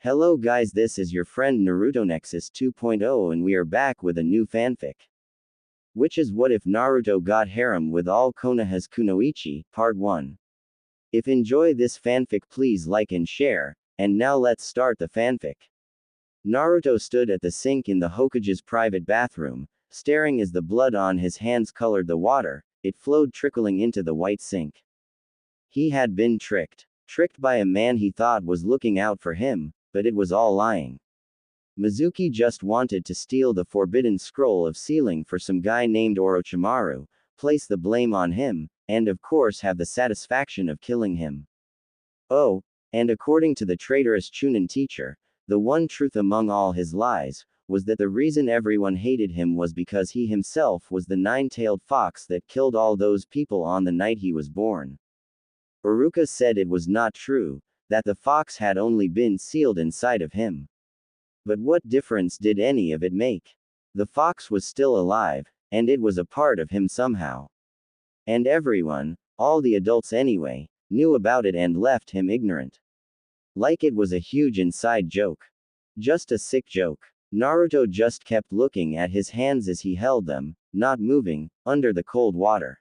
Hello guys, this is your friend Naruto Nexus 2.0 and we are back with a new fanfic. Which is What If Naruto Got Harem with All Konoha's Kunoichi, Part 1. If enjoy this fanfic please like and share, and now let's start the fanfic. Naruto stood at the sink in the Hokage's private bathroom, staring as the blood on his hands colored the water, it flowed trickling into the white sink. He had been tricked. Tricked by a man he thought was looking out for him, but it was all lying. Mizuki just wanted to steal the forbidden scroll of sealing for some guy named Orochimaru, place the blame on him, and of course have the satisfaction of killing him. Oh, and according to the traitorous Chunin teacher, the one truth among all his lies, was that the reason everyone hated him was because he himself was the nine-tailed fox that killed all those people on the night he was born. Iruka said it was not true, that the fox had only been sealed inside of him. But what difference did any of it make? The fox was still alive, and it was a part of him somehow. And everyone, all the adults anyway, knew about it and left him ignorant. Like it was a huge inside joke. Just a sick joke. Naruto just kept looking at his hands as he held them, not moving, under the cold water.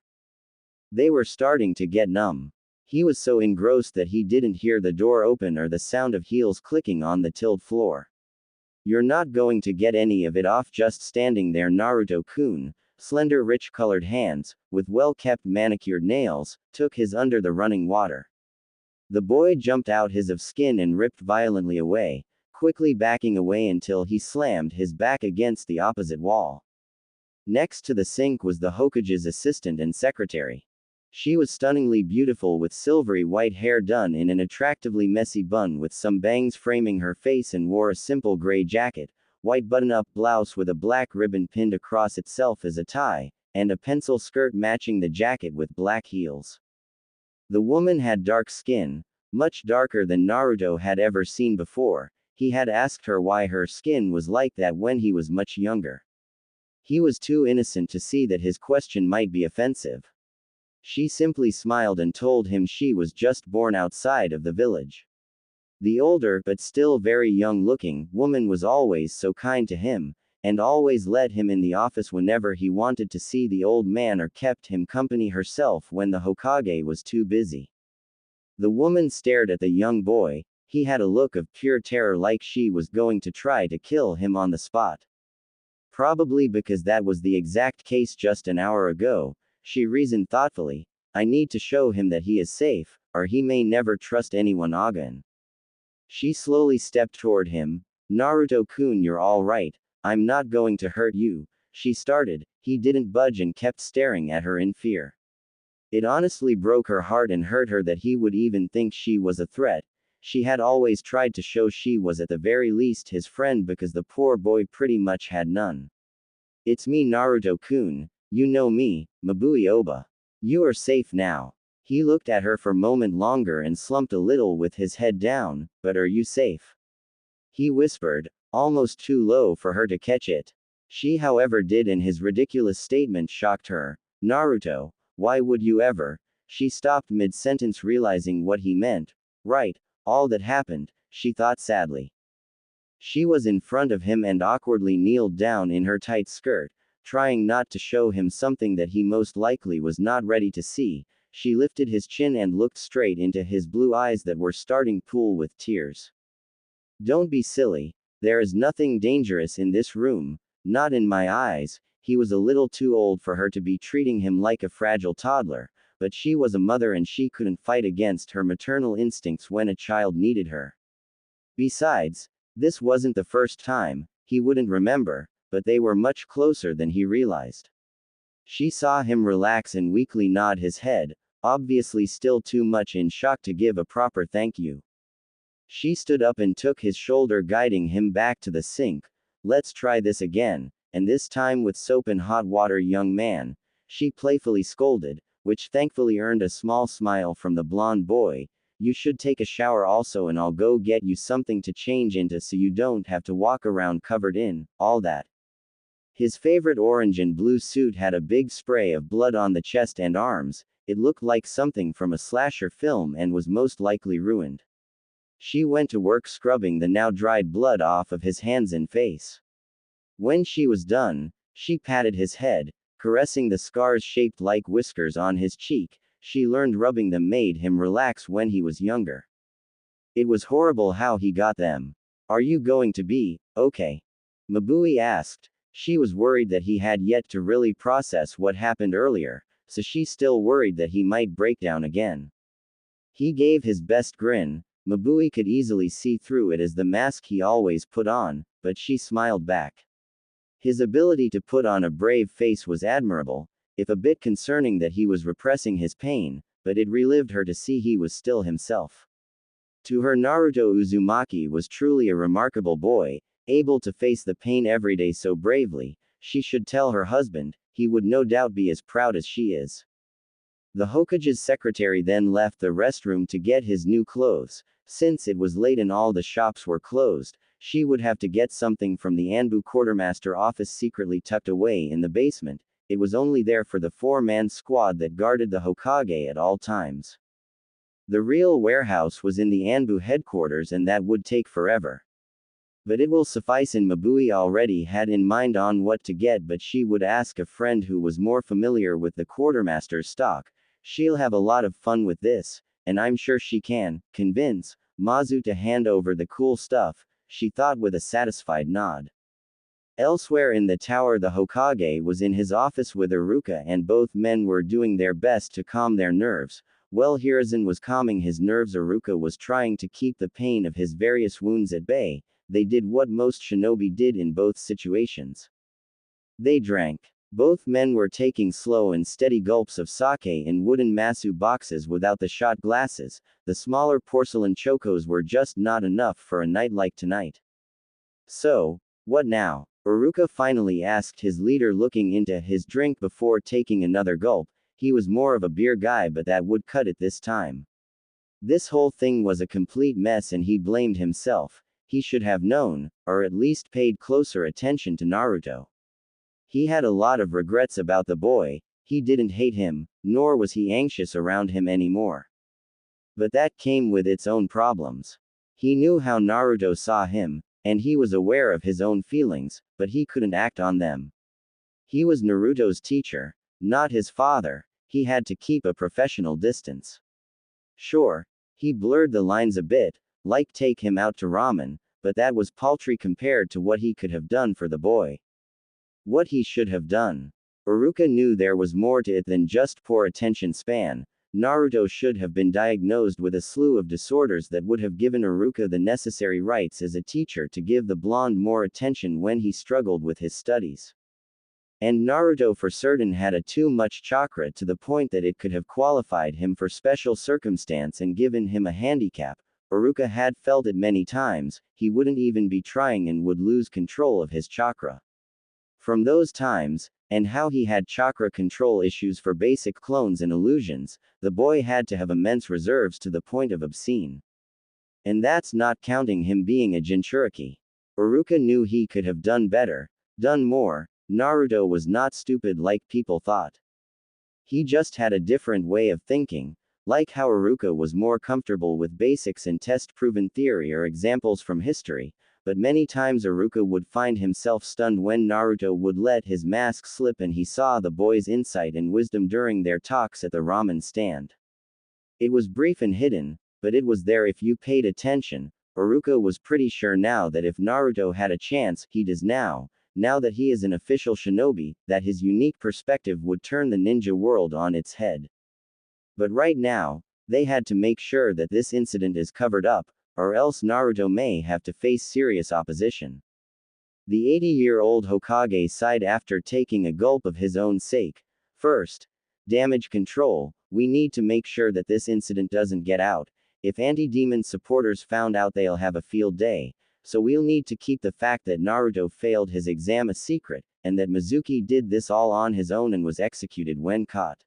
They were starting to get numb. He was so engrossed that he didn't hear the door open or the sound of heels clicking on the tiled floor. You're not going to get any of it off just standing there. Naruto-kun, slender rich-colored hands, with well-kept manicured nails, took his under the running water. The boy jumped out his of skin and ripped violently away, quickly backing away until he slammed his back against the opposite wall. Next to the sink was the Hokage's assistant and secretary. She was stunningly beautiful with silvery white hair done in an attractively messy bun with some bangs framing her face and wore a simple gray jacket, white button-up blouse with a black ribbon pinned across itself as a tie, and a pencil skirt matching the jacket with black heels. The woman had dark skin, much darker than Naruto had ever seen before. He had asked her why her skin was like that when he was much younger. He was too innocent to see that his question might be offensive. She simply smiled and told him she was just born outside of the village. The older, but still very young-looking, woman was always so kind to him, and always let him in the office whenever he wanted to see the old man or kept him company herself when the Hokage was too busy. The woman stared at the young boy. He had a look of pure terror, like she was going to try to kill him on the spot. Probably because that was the exact case just an hour ago. She reasoned thoughtfully, I need to show him that he is safe, or he may never trust anyone again. She slowly stepped toward him. Naruto-kun, you're all right, I'm not going to hurt you, she started. He didn't budge and kept staring at her in fear. It honestly broke her heart and hurt her that he would even think she was a threat. She had always tried to show she was at the very least his friend because the poor boy pretty much had none. It's me, Naruto-kun. You know me, Mabui Oba. You are safe now. He looked at her for a moment longer and slumped a little with his head down, but are you safe? He whispered, almost too low for her to catch it. She however did, and his ridiculous statement shocked her. Naruto, why would you ever? She stopped mid-sentence, realizing what he meant. Right, all that happened, she thought sadly. She was in front of him and awkwardly kneeled down in her tight skirt, trying not to show him something that he most likely was not ready to see. She lifted his chin and looked straight into his blue eyes that were starting to pool with tears. Don't be silly. There is nothing dangerous in this room, not in my eyes. He was a little too old for her to be treating him like a fragile toddler, but she was a mother and she couldn't fight against her maternal instincts when a child needed her. Besides, this wasn't the first time. He wouldn't remember, but they were much closer than he realized. She saw him relax and weakly nod his head, obviously still too much in shock to give a proper thank you. She stood up and took his shoulder, guiding him back to the sink. Let's try this again, and this time with soap and hot water, young man, she playfully scolded, which thankfully earned a small smile from the blonde boy. You should take a shower also, and I'll go get you something to change into so you don't have to walk around covered in all that. His favorite orange and blue suit had a big spray of blood on the chest and arms. It looked like something from a slasher film and was most likely ruined. She went to work scrubbing the now dried blood off of his hands and face. When she was done, she patted his head, caressing the scars shaped like whiskers on his cheek. She learned rubbing them made him relax when he was younger. It was horrible how he got them. Are you going to be okay? Mabui asked. She was worried that he had yet to really process what happened earlier, so she still worried that he might break down again. He gave his best grin. Mabui could easily see through it as the mask he always put on, but she smiled back. His ability to put on a brave face was admirable, if a bit concerning that he was repressing his pain, but it relieved her to see he was still himself. To her, Naruto Uzumaki was truly a remarkable boy, able to face the pain every day so bravely. She should tell her husband, he would no doubt be as proud as she is. The Hokage's secretary then left the restroom to get his new clothes. Since it was late and all the shops were closed, she would have to get something from the Anbu quartermaster office secretly tucked away in the basement. It was only there for the four-man squad that guarded the Hokage at all times. The real warehouse was in the Anbu headquarters, and that would take forever. But it will suffice. In Mabui already had in mind on what to get, but she would ask a friend who was more familiar with the quartermaster's stock. She'll have a lot of fun with this, and I'm sure she can convince Mazu to hand over the cool stuff, she thought with a satisfied nod. Elsewhere in the tower, the Hokage was in his office with Iruka, and both men were doing their best to calm their nerves. While Hiruzen was calming his nerves, Iruka was trying to keep the pain of his various wounds at bay. They did what most shinobi did in both situations. They drank. Both men were taking slow and steady gulps of sake in wooden masu boxes without the shot glasses. The smaller porcelain chocos were just not enough for a night like tonight. So, what now? Iruka finally asked his leader, looking into his drink before taking another gulp. He was more of a beer guy, but that would cut it this time. This whole thing was a complete mess and he blamed himself. He should have known, or at least paid closer attention to Naruto. He had a lot of regrets about the boy. He didn't hate him, nor was he anxious around him anymore. But that came with its own problems. He knew how Naruto saw him, and he was aware of his own feelings, but he couldn't act on them. He was Naruto's teacher, not his father. He had to keep a professional distance. Sure, he blurred the lines a bit, like take him out to ramen, but that was paltry compared to what he could have done for the boy. What he should have done. Iruka knew there was more to it than just poor attention span. Naruto should have been diagnosed with a slew of disorders that would have given Iruka the necessary rights as a teacher to give the blonde more attention when he struggled with his studies. And Naruto for certain had a too much chakra to the point that it could have qualified him for special circumstance and given him a handicap. Iruka had felt it many times. He wouldn't even be trying and would lose control of his chakra. From those times, and how he had chakra control issues for basic clones and illusions, the boy had to have immense reserves to the point of obscene. And that's not counting him being a Jinchuriki. Iruka knew he could have done better, done more. Naruto was not stupid like people thought. He just had a different way of thinking, like how Iruka was more comfortable with basics and test-proven theory or examples from history. But many times Iruka would find himself stunned when Naruto would let his mask slip and he saw the boy's insight and wisdom during their talks at the ramen stand. It was brief and hidden, but it was there if you paid attention. Iruka was pretty sure now that if Naruto had a chance, he does now that he is an official shinobi, that his unique perspective would turn the ninja world on its head. But right now, they had to make sure that this incident is covered up, or else Naruto may have to face serious opposition. The 80-year-old Hokage sighed after taking a gulp of his own sake. First, damage control. We need to make sure that this incident doesn't get out. If anti-demon supporters found out, they'll have a field day. So we'll need to keep the fact that Naruto failed his exam a secret, and that Mizuki did this all on his own and was executed when caught.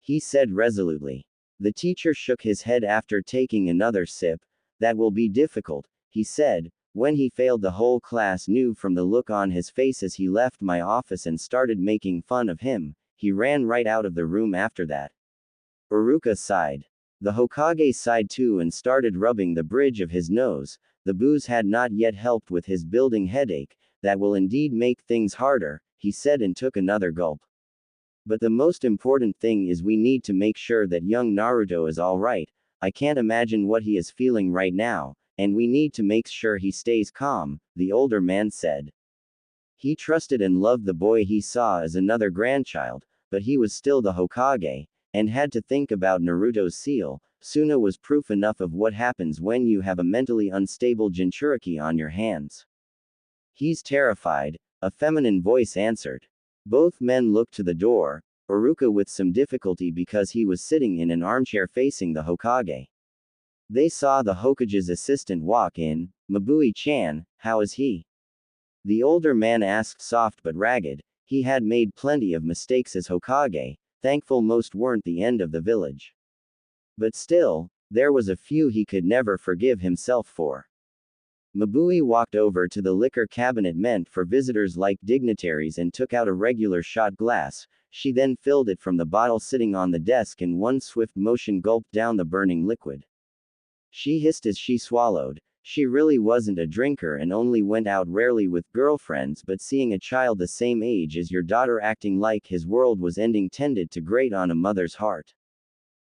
He said resolutely. The teacher shook his head after taking another sip. That will be difficult, he said. When he failed, the whole class knew from the look on his face as he left my office and started making fun of him. He ran right out of the room after that. Iruka sighed. The Hokage sighed too and started rubbing the bridge of his nose. The booze had not yet helped with his building headache. That will indeed make things harder, he said and took another gulp. But the most important thing is we need to make sure that young Naruto is alright. I can't imagine what he is feeling right now, and we need to make sure he stays calm, the older man said. He trusted and loved the boy he saw as another grandchild, but he was still the Hokage, and had to think about Naruto's seal. Suna was proof enough of what happens when you have a mentally unstable Jinchuriki on your hands. He's terrified, a feminine voice answered. Both men looked to the door, Iruka with some difficulty because he was sitting in an armchair facing the Hokage. They saw the Hokage's assistant walk in. Mabui-chan, how is he? The older man asked soft but ragged. He had made plenty of mistakes as Hokage, thankful most weren't the end of the village. But still, there was a few he could never forgive himself for. Mabui walked over to the liquor cabinet meant for visitors like dignitaries and took out a regular shot glass. She then filled it from the bottle sitting on the desk and one swift motion gulped down the burning liquid. She hissed as she swallowed. She really wasn't a drinker and only went out rarely with girlfriends, but seeing a child the same age as your daughter acting like his world was ending tended to grate on a mother's heart.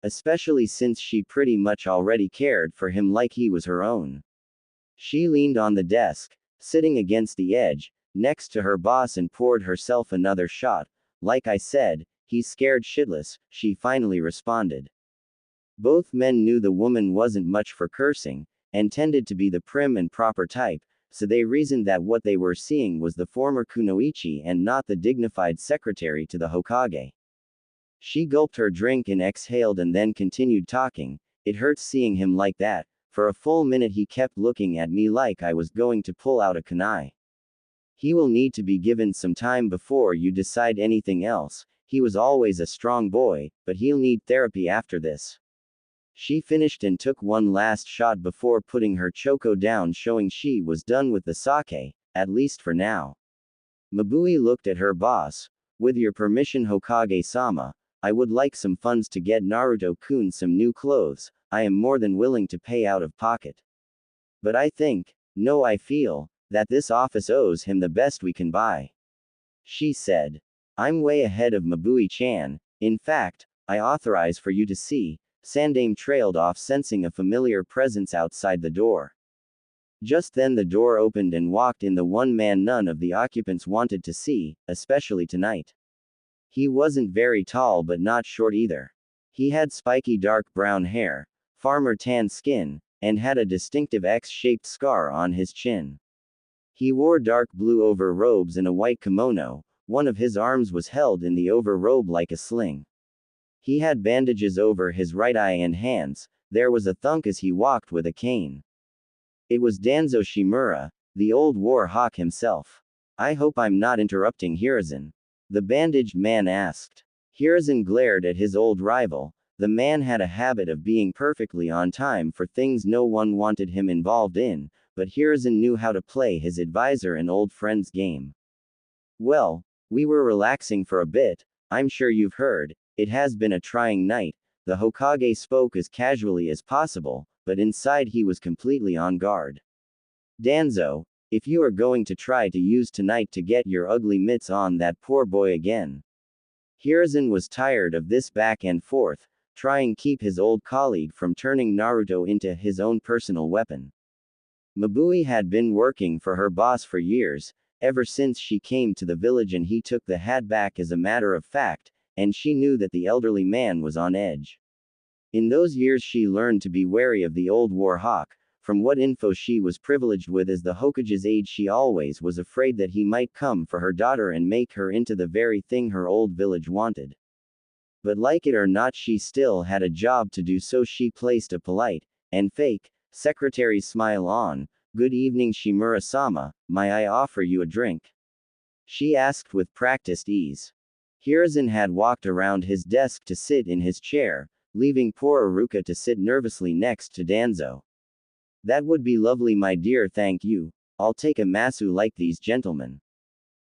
Especially since she pretty much already cared for him like he was her own. She leaned on the desk, sitting against the edge, next to her boss and poured herself another shot. Like I said, he's scared shitless, she finally responded. Both men knew the woman wasn't much for cursing, and tended to be the prim and proper type, so they reasoned that what they were seeing was the former Kunoichi and not the dignified secretary to the Hokage. She gulped her drink and exhaled and then continued talking. It hurts seeing him like that. For a full minute he kept looking at me like I was going to pull out a kunai. He will need to be given some time before you decide anything else. He was always a strong boy, but he'll need therapy after this. She finished and took one last shot before putting her choco down, showing she was done with the sake, at least for now. Mabui looked at her boss. With your permission, Hokage-sama, I would like some funds to get Naruto-kun some new clothes. I am more than willing to pay out of pocket. But I feel, that this office owes him the best we can buy. She said. I'm way ahead of Mabui-chan. In fact, I authorize for you to see. Sandame trailed off, sensing a familiar presence outside the door. Just then the door opened and walked in the one man none of the occupants wanted to see, especially tonight. He wasn't very tall but not short either. He had spiky dark brown hair, farmer tan skin, and had a distinctive X-shaped scar on his chin. He wore dark blue over-robes and a white kimono. One of his arms was held in the over-robe like a sling. He had bandages over his right eye and hands. There was a thunk as he walked with a cane. It was Danzo Shimura, the old war hawk himself. I hope I'm not interrupting Hiruzen. The bandaged man asked. Hiruzen glared at his old rival. The man had a habit of being perfectly on time for things no one wanted him involved in, but Hiruzen knew how to play his advisor and old friend's game. Well, we were relaxing for a bit. I'm sure you've heard, it has been a trying night. The Hokage spoke as casually as possible, but inside he was completely on guard. Danzo, if you are going to try to use tonight to get your ugly mitts on that poor boy again. Hiruzen was tired of this back and forth, trying keep his old colleague from turning Naruto into his own personal weapon. Mabui had been working for her boss for years, ever since she came to the village, and he took the hat back as a matter of fact, and she knew that the elderly man was on edge. In those years she learned to be wary of the old war hawk. From what info she was privileged with as the Hokage's aide, she always was afraid that he might come for her daughter and make her into the very thing her old village wanted. But like it or not, she still had a job to do, so she placed a polite, and fake, secretary's smile on. Good evening, Shimura-sama, may I offer you a drink? She asked with practiced ease. Hiruzen had walked around his desk to sit in his chair, leaving poor Iruka to sit nervously next to Danzo. That would be lovely, my dear, thank you. I'll take a masu like these gentlemen.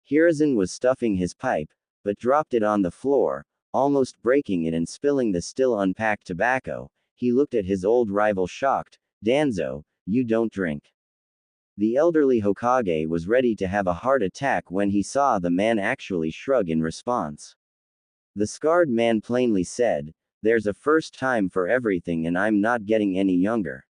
Hiruzen was stuffing his pipe, but dropped it on the floor, almost breaking it and spilling the still unpacked tobacco. He looked at his old rival shocked. Danzo, you don't drink. The elderly Hokage was ready to have a heart attack when he saw the man actually shrug in response. The scarred man plainly said, "There's a first time for everything and I'm not getting any younger."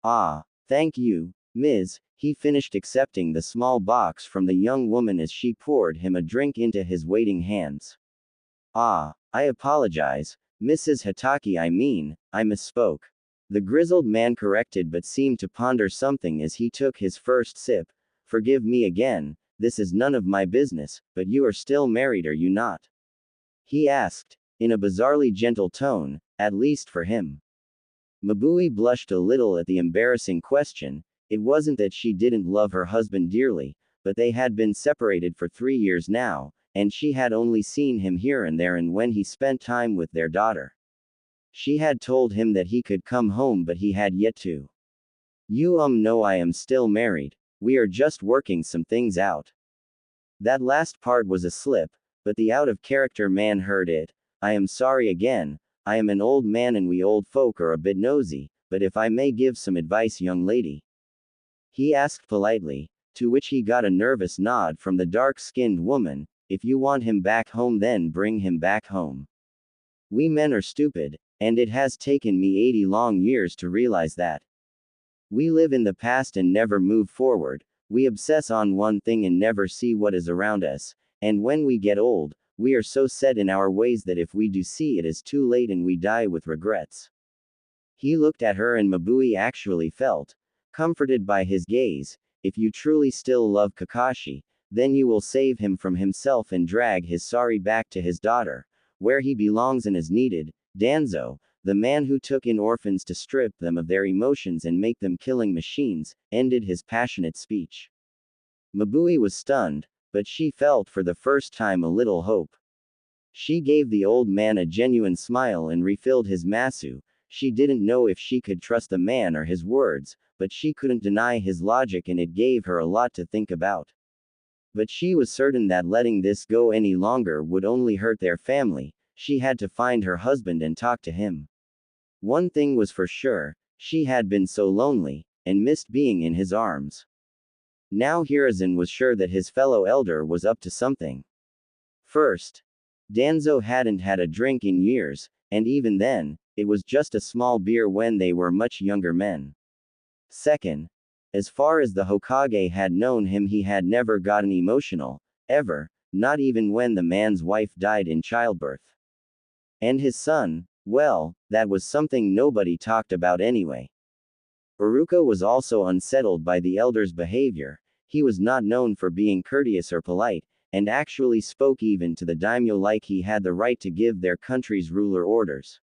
"Ah, thank you, Ms." He finished accepting the small box from the young woman as she poured him a drink into his waiting hands. "Ah, I apologize, Mrs. Hitaki, I misspoke." The grizzled man corrected but seemed to ponder something as he took his first sip. "Forgive me again, this is none of my business, but you are still married, are you not?" he asked, in a bizarrely gentle tone, at least for him. Mabui blushed a little at the embarrassing question. It wasn't that she didn't love her husband dearly, but they had been separated for 3 years now, and she had only seen him here and there and when he spent time with their daughter. She had told him that he could come home, but he had yet to. "You know I am still married. We are just working some things out." That last part was a slip, but the out-of-character man heard it. "I am sorry again. I am an old man and we old folk are a bit nosy, but if I may give some advice, young lady," he asked politely, to which he got a nervous nod from the dark-skinned woman. "If you want him back home, then bring him back home. We men are stupid, and it has taken me 80 long years to realize that. We live in the past and never move forward. We obsess on one thing and never see what is around us, and when we get old, we are so set in our ways that if we do see it is too late and we die with regrets." He looked at her and Mabui actually felt comforted by his gaze. "If you truly still love Kakashi, then you will save him from himself and drag his sorry back to his daughter, where he belongs and is needed." Danzo, the man who took in orphans to strip them of their emotions and make them killing machines, ended his passionate speech. Mabui was stunned, but she felt for the first time a little hope. She gave the old man a genuine smile and refilled his masu. She didn't know if she could trust the man or his words, but she couldn't deny his logic and it gave her a lot to think about. But she was certain that letting this go any longer would only hurt their family. She had to find her husband and talk to him. One thing was for sure, she had been so lonely, and missed being in his arms. Now Hiruzen was sure that his fellow elder was up to something. First, Danzo hadn't had a drink in years, and even then, it was just a small beer when they were much younger men. Second, as far as the Hokage had known him, he had never gotten emotional, ever, not even when the man's wife died in childbirth. And his son, well, that was something nobody talked about anyway. Iruka was also unsettled by the elder's behavior. He was not known for being courteous or polite, and actually spoke even to the daimyo like he had the right to give their country's ruler orders.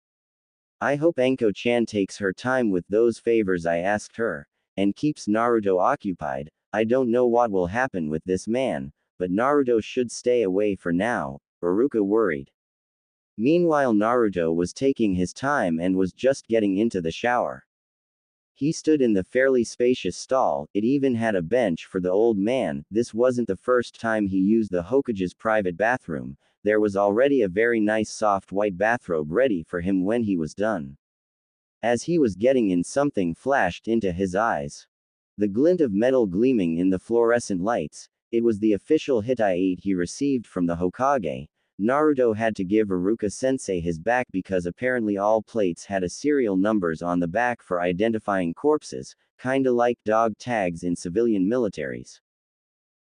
"I hope Enko-chan takes her time with those favors I asked her, and keeps Naruto occupied. I don't know what will happen with this man, but Naruto should stay away for now," Iruka worried. Meanwhile, Naruto was taking his time and was just getting into the shower. He stood in the fairly spacious stall. It even had a bench for the old man. This wasn't the first time he used the Hokage's private bathroom. There was already a very nice soft white bathrobe ready for him when he was done. As he was getting in, something flashed into his eyes. The glint of metal gleaming in the fluorescent lights. It was the official Hittite he received from the Hokage. Naruto had to give Iruka-sensei his back because apparently all plates had a serial numbers on the back for identifying corpses, kinda like dog tags in civilian militaries.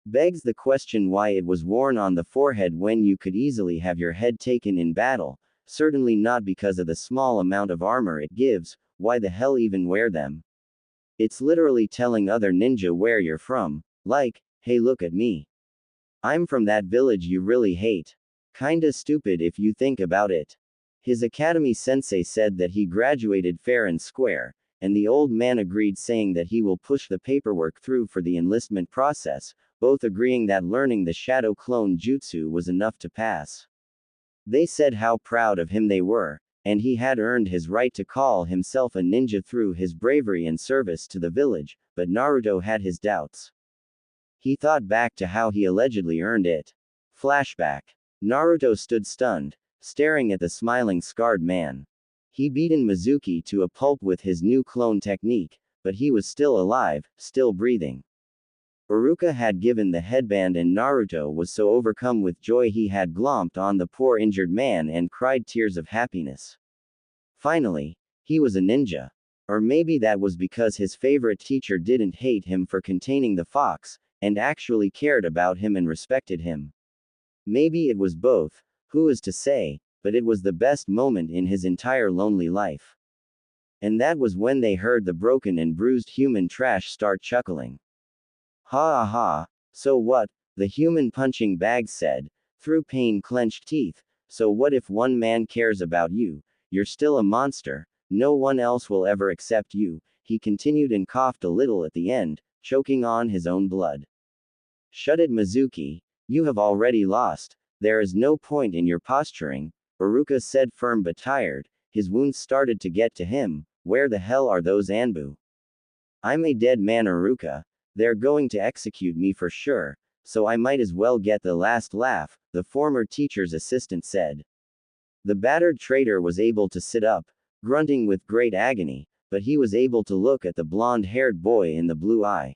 Begs the question why it was worn on the forehead when you could easily have your head taken in battle. Certainly not because of the small amount of armor it gives. Why the hell even wear them? It's literally telling other ninja where you're from. Like, hey, look at me. I'm from that village you really hate. Kinda stupid if you think about it. His academy sensei said that he graduated fair and square, and the old man agreed, saying that he will push the paperwork through for the enlistment process, both agreeing that learning the shadow clone jutsu was enough to pass. They said how proud of him they were, and he had earned his right to call himself a ninja through his bravery and service to the village, but Naruto had his doubts. He thought back to how he allegedly earned it. Flashback. Naruto stood stunned, staring at the smiling scarred man. He beaten Mizuki to a pulp with his new clone technique, but he was still alive, still breathing. Iruka had given the headband and Naruto was so overcome with joy he had glomped on the poor injured man and cried tears of happiness. Finally, he was a ninja. Or maybe that was because his favorite teacher didn't hate him for containing the fox, and actually cared about him and respected him. Maybe it was both, who is to say, but it was the best moment in his entire lonely life. And that was when they heard the broken and bruised human trash start chuckling. Ha ha, so what? The human punching bag said, through pain-clenched teeth. So what if one man cares about you? You're still a monster. No one else will ever accept you, he continued and coughed a little at the end, choking on his own blood. Shut it, Mizuki. You have already lost. There is no point in your posturing, Iruka said, firm but tired. His wounds started to get to him. Where the hell are those Anbu? I'm a dead man, Iruka. They're going to execute me for sure, so I might as well get the last laugh, the former teacher's assistant said. The battered traitor was able to sit up, grunting with great agony, but he was able to look at the blonde-haired boy in the blue eye.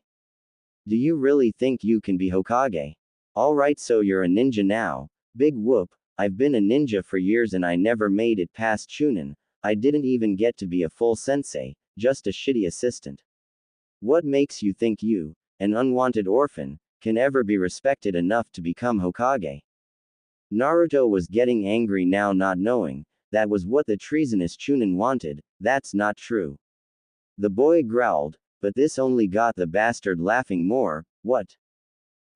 Do you really think you can be Hokage? Alright, so you're a ninja now. Big whoop, I've been a ninja for years and I never made it past Chunin. I didn't even get to be a full sensei, just a shitty assistant. What makes you think you, an unwanted orphan, can ever be respected enough to become Hokage? Naruto was getting angry now, not knowing that was what the treasonous Chunin wanted. That's not true. The boy growled, but this only got the bastard laughing more. What?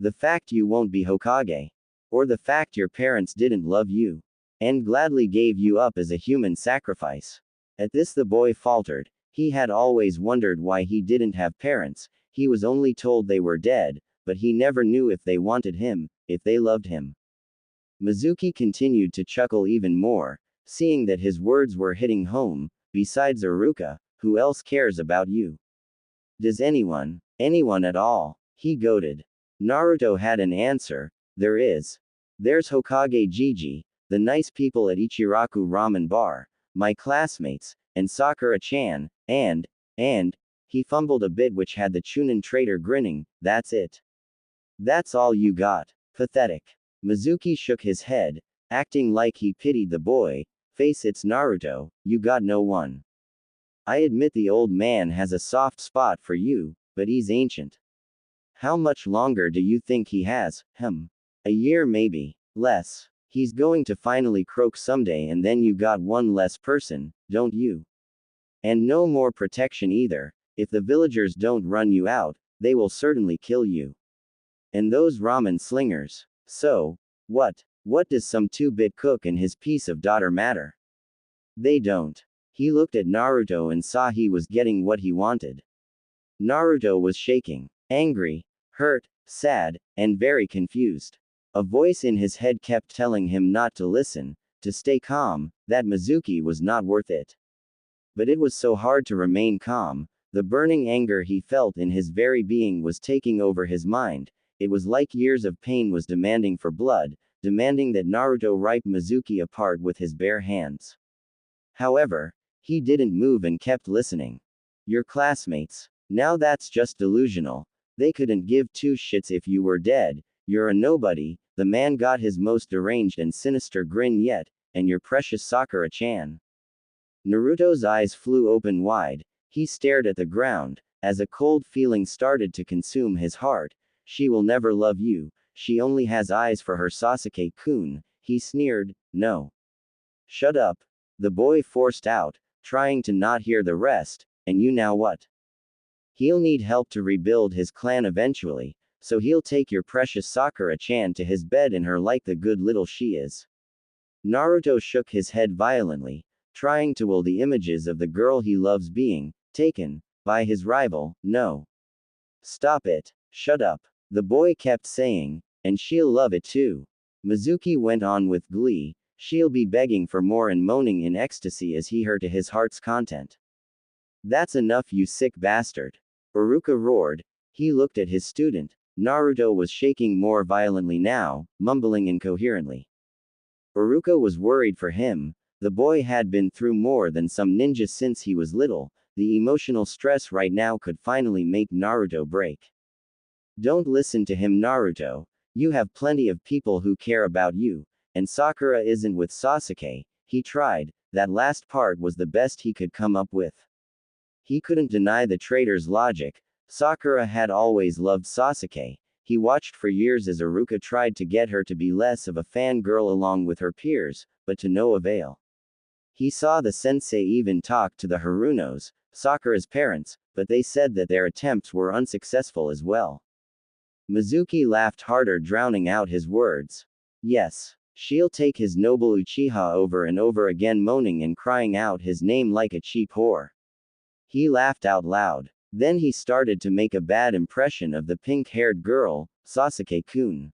The fact you won't be Hokage? Or the fact your parents didn't love you and gladly gave you up as a human sacrifice? At this the boy faltered. He had always wondered why he didn't have parents. He was only told they were dead, but he never knew if they wanted him, if they loved him. Mizuki continued to chuckle even more, seeing that his words were hitting home. Besides Iruka, who else cares about you? Does anyone at all? He goaded. Naruto had an answer. There is. There's Hokage Gigi, the nice people at Ichiraku Ramen Bar, my classmates, and Sakura-chan, and, he fumbled a bit which had the Chunin traitor grinning. That's it. That's all you got. Pathetic. Mizuki shook his head, acting like he pitied the boy. Face it's Naruto, you got no one. I admit the old man has a soft spot for you, but he's ancient. How much longer do you think he has? A year maybe. Less. He's going to finally croak someday and then you got one less person, don't you? And no more protection either. If the villagers don't run you out, they will certainly kill you. And those ramen slingers. So, what? What does some 2-bit cook and his piece of daughter matter? They don't. He looked at Naruto and saw he was getting what he wanted. Naruto was shaking. Angry, hurt, sad, and very confused. A voice in his head kept telling him not to listen, to stay calm, that Mizuki was not worth it. But it was so hard to remain calm. The burning anger he felt in his very being was taking over his mind. It was like years of pain was demanding for blood, demanding that Naruto rip Mizuki apart with his bare hands. However, he didn't move and kept listening. Your classmates. Now that's just delusional. They couldn't give two shits if you were dead. You're a nobody. The man got his most deranged and sinister grin yet, and your precious Sakura-chan. Naruto's eyes flew open wide. He stared at the ground, as a cold feeling started to consume his heart. She will never love you. She only has eyes for her Sasuke-kun. He sneered. No. Shut up. The boy forced out, trying to not hear the rest. And you now what? He'll need help to rebuild his clan eventually, so he'll take your precious Sakura-chan to his bed in her like the good little she is. Naruto shook his head violently, trying to will the images of the girl he loves being taken by his rival. No. Stop it. Shut up. The boy kept saying, and she'll love it too. Mizuki went on with glee. She'll be begging for more and moaning in ecstasy as he heard to his heart's content. That's enough, you sick bastard. Iruka roared. He looked at his student. Naruto was shaking more violently now, mumbling incoherently. Iruka was worried for him, The boy had been through more than some ninjas since he was little. The emotional stress right now could finally make Naruto break. Don't listen to him, Naruto. You have plenty of people who care about you, and Sakura isn't with Sasuke. He tried. That last part was the best he could come up with. He couldn't deny the traitor's logic. Sakura had always loved Sasuke. He watched for years as Iruka tried to get her to be less of a fangirl along with her peers, but to no avail. He saw the sensei even talk to the Harunos, Sakura's parents, but they said that their attempts were unsuccessful as well. Mizuki laughed harder, drowning out his words. Yes. She'll take his noble Uchiha over and over again, moaning and crying out his name like a cheap whore. He laughed out loud. Then he started to make a bad impression of the pink-haired girl, Sasuke-kun.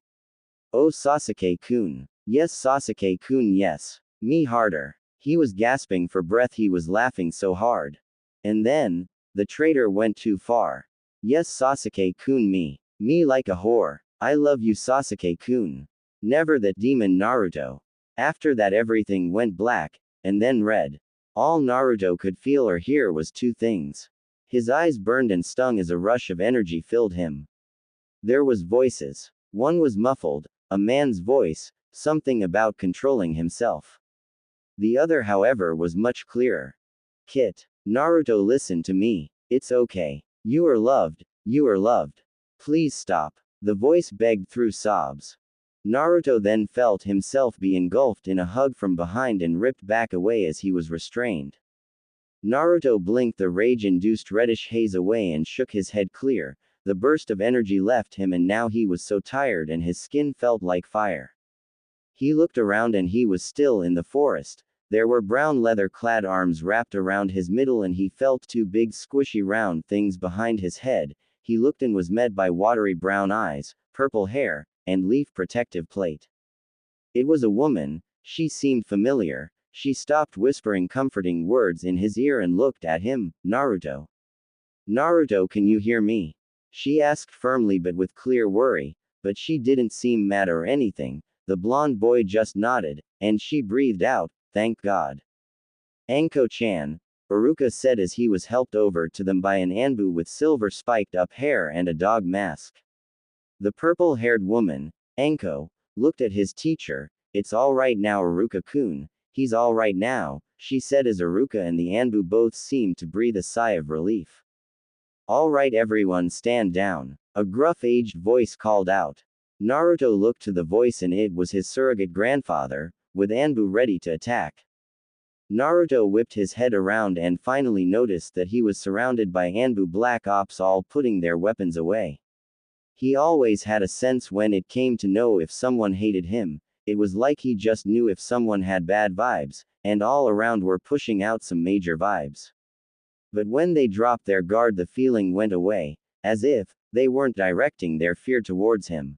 Oh, Sasuke-kun. Yes, Sasuke-kun, yes. Me harder. He was gasping for breath, he was laughing so hard. And then, the traitor went too far. Yes, Sasuke-kun, me like a whore. I love you, Sasuke-kun. Never that demon, Naruto. After that everything went black, and then red. All Naruto could feel or hear was two things. His eyes burned and stung as a rush of energy filled him. There was voices. One was muffled, a man's voice, something about controlling himself. The other, however, was much clearer. Kit. Naruto, listen to me. It's okay. You are loved. You are loved. Please stop. The voice begged through sobs. Naruto then felt himself be engulfed in a hug from behind and ripped back away as he was restrained. Naruto blinked the rage-induced reddish haze away and shook his head clear. The burst of energy left him and now he was so tired and his skin felt like fire. He looked around and he was still in the forest. There were brown leather-clad arms wrapped around his middle and he felt two big squishy round things behind his head. He looked and was met by watery brown eyes, purple hair, and leaf protective plate. It was a woman. She seemed familiar. She stopped whispering comforting words in his ear and looked at him. Naruto. Naruto, can you hear me? She asked firmly but with clear worry, but she didn't seem mad or anything. The blonde boy just nodded, and she breathed out, thank God. Anko-chan, Iruka said as he was helped over to them by an Anbu with silver spiked up hair and a dog mask. The purple-haired woman, Anko, looked at his teacher. It's all right now, Iruka-kun. He's all right now, she said as Iruka and the Anbu both seemed to breathe a sigh of relief. All right, everyone, stand down. A gruff aged voice called out. Naruto looked to the voice and it was his surrogate grandfather, with Anbu ready to attack. Naruto whipped his head around and finally noticed that he was surrounded by Anbu Black Ops, all putting their weapons away. He always had a sense when it came to know if someone hated him. It was like he just knew if someone had bad vibes, and all around were pushing out some major vibes. But when they dropped their guard, the feeling went away, as if they weren't directing their fear towards him.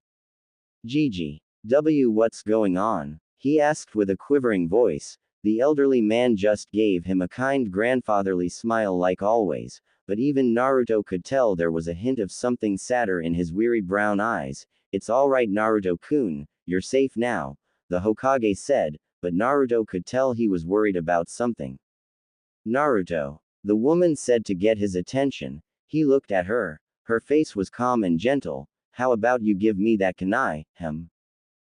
Gigi. What's going on? He asked with a quivering voice. The elderly man just gave him a kind grandfatherly smile like always, but even Naruto could tell there was a hint of something sadder in his weary brown eyes. It's alright, Naruto-kun, you're safe now, the Hokage said, but Naruto could tell he was worried about something. Naruto. The woman said to get his attention. He looked at her. Her face was calm and gentle. How about you give me that kunai,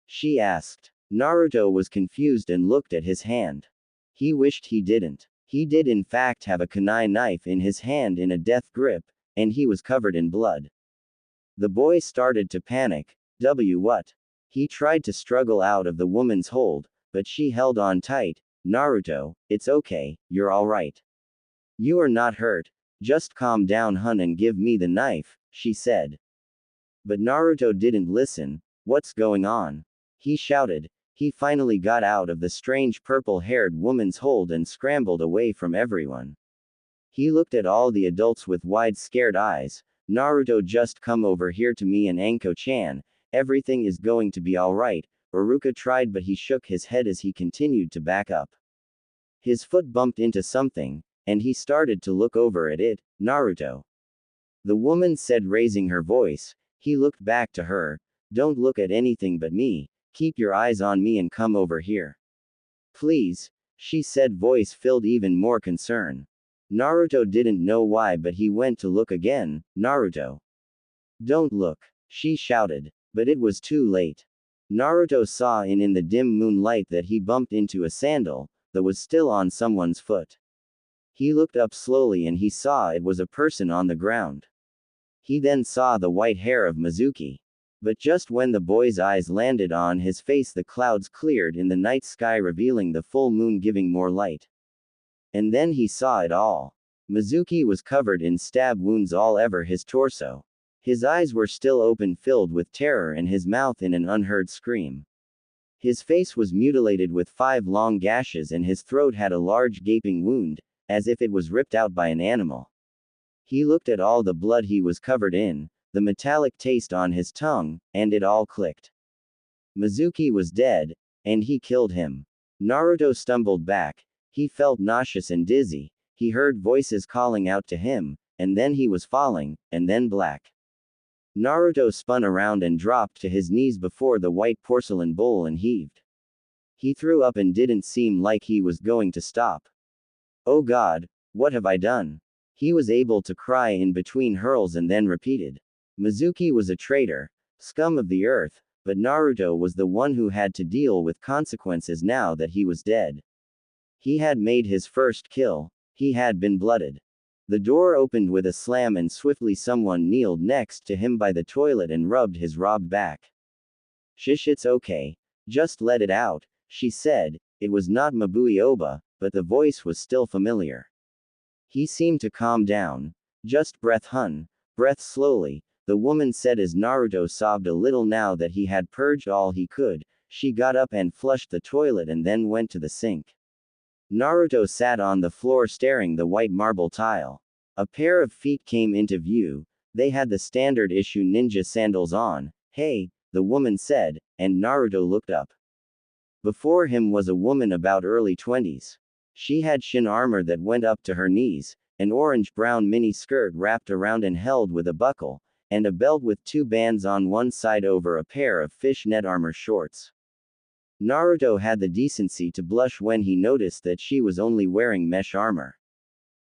she asked. Naruto was confused and looked at his hand. He wished he didn't. He did in fact have a kunai knife in his hand in a death grip, and he was covered in blood. The boy started to panic. What? He tried to struggle out of the woman's hold, but she held on tight. Naruto, it's okay, you're alright. You are not hurt. Just calm down, hun, and give me the knife, she said. But Naruto didn't listen. What's going on? He shouted. He finally got out of the strange purple-haired woman's hold and scrambled away from everyone. He looked at all the adults with wide scared eyes. Naruto, just come over here to me and Anko-chan. Everything is going to be alright. Iruka tried, but he shook his head as he continued to back up. His foot bumped into something, and he started to look over at it. Naruto. The woman said, raising her voice. He looked back to her. Don't look at anything but me. Keep your eyes on me and come over here. Please. she said, voice filled even more concern. Naruto didn't know why, but he went to look again. Naruto. Don't look, she shouted. But it was too late. Naruto saw in the dim moonlight that he bumped into a sandal that was still on someone's foot. He looked up slowly and he saw it was a person on the ground. He then saw the white hair of Mizuki. But just when the boy's eyes landed on his face, the clouds cleared in the night sky, revealing the full moon, giving more light. And then he saw it all. Mizuki was covered in stab wounds all over his torso. His eyes were still open, filled with terror, and his mouth in an unheard scream. His face was mutilated with 5 long gashes, and his throat had a large gaping wound, as if it was ripped out by an animal. He looked at all the blood he was covered in, the metallic taste on his tongue, and it all clicked. Mizuki was dead, and he killed him. Naruto stumbled back. He felt nauseous and dizzy. He heard voices calling out to him, and then he was falling, and then black. Naruto spun around and dropped to his knees before the white porcelain bowl and heaved. He threw up and didn't seem like he was going to stop. Oh God, what have I done? He was able to cry in between hurls and then repeated. Mizuki was a traitor, scum of the earth, but Naruto was the one who had to deal with consequences now that he was dead. He had made his first kill. He had been blooded. The door opened with a slam and swiftly someone kneeled next to him by the toilet and rubbed his robbed back. Shish, it's okay. Just let it out, she said. It was not Mabui Oba, but the voice was still familiar. He seemed to calm down. Just breath, hun. Breath slowly, the woman said as Naruto sobbed a little. Now that he had purged all he could, she got up and flushed the toilet and then went to the sink. Naruto sat on the floor staring the white marble tile. A pair of feet came into view. They had the standard issue ninja sandals on. Hey, the woman said, and Naruto looked up. Before him was a woman about early 20s. She had shin armor that went up to her knees, an orange-brown mini skirt wrapped around and held with a buckle, and a belt with 2 bands on one side over a pair of fishnet armor shorts. Naruto had the decency to blush when he noticed that she was only wearing mesh armor.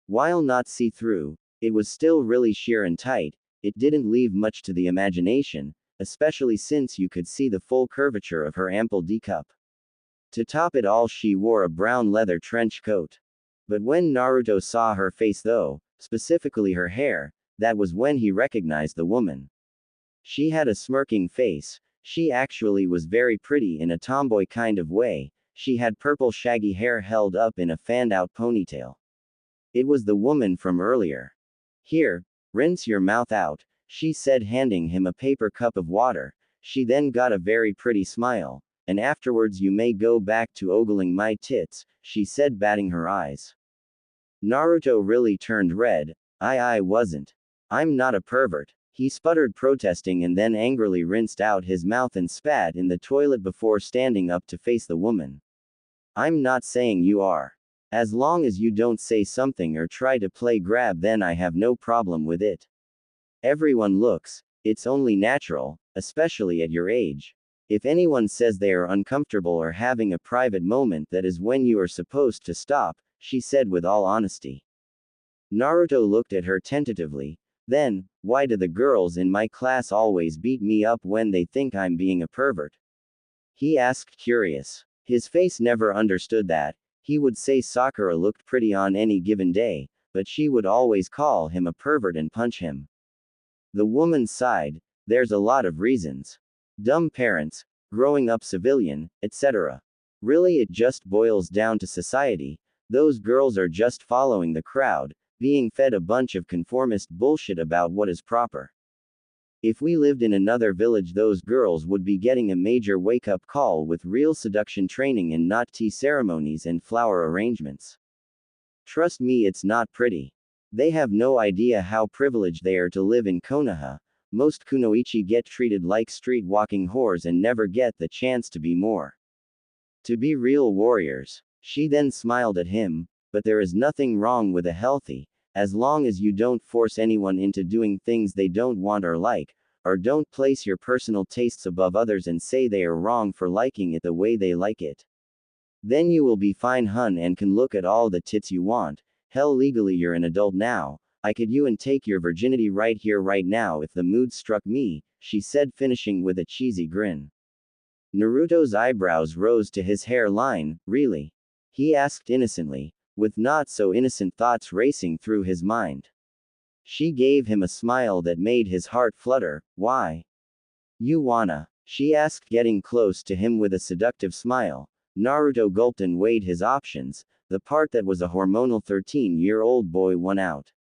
While not see-through, it was still really sheer and tight. It didn't leave much to the imagination, especially since you could see the full curvature of her ample D-cup. To top it all, she wore a brown leather trench coat. But when Naruto saw her face though, specifically her hair, that was when he recognized the woman. She had a smirking face. She actually was very pretty in a tomboy kind of way. She had purple shaggy hair held up in a fanned-out ponytail. It was the woman from earlier. Here, rinse your mouth out, she said, handing him a paper cup of water. She then got a very pretty smile. And afterwards you may go back to ogling my tits, she said, batting her eyes. Naruto really turned red. I wasn't. I'm not a pervert. He sputtered, protesting, and then angrily rinsed out his mouth and spat in the toilet before standing up to face the woman. I'm not saying you are. As long as you don't say something or try to play grab, then I have no problem with it. Everyone looks. It's only natural, especially at your age. If anyone says they are uncomfortable or having a private moment, that is when you are supposed to stop, she said with all honesty. Naruto looked at her tentatively. Then, why do the girls in my class always beat me up when they think I'm being a pervert? He asked, curious. His face never understood that. He would say Sakura looked pretty on any given day, but she would always call him a pervert and punch him. The woman sighed. There's a lot of reasons. Dumb parents, growing up civilian, etc. Really, it just boils down to society. Those girls are just following the crowd, being fed a bunch of conformist bullshit about what is proper. If we lived in another village, those girls would be getting a major wake-up call with real seduction training and not tea ceremonies and flower arrangements. Trust me, it's not pretty. They have no idea how privileged they are to live in Konoha. Most Kunoichi get treated like street-walking whores and never get the chance to be more. To be real warriors. She then smiled at him. But there is nothing wrong with a healthy, as long as you don't force anyone into doing things they don't want or like, or don't place your personal tastes above others and say they are wrong for liking it the way they like it. Then you will be fine hun and can look at all the tits you want. Hell legally you're an adult now. I could you and take your virginity right here right now if the mood struck me, she said, finishing with a cheesy grin. Naruto's eyebrows rose to his hairline. Really? He asked innocently, with not so innocent thoughts racing through his mind. She gave him a smile that made his heart flutter. Why? You wanna? She asked, getting close to him with a seductive smile. Naruto gulped and weighed his options. The part that was a hormonal 13-year-old boy won out.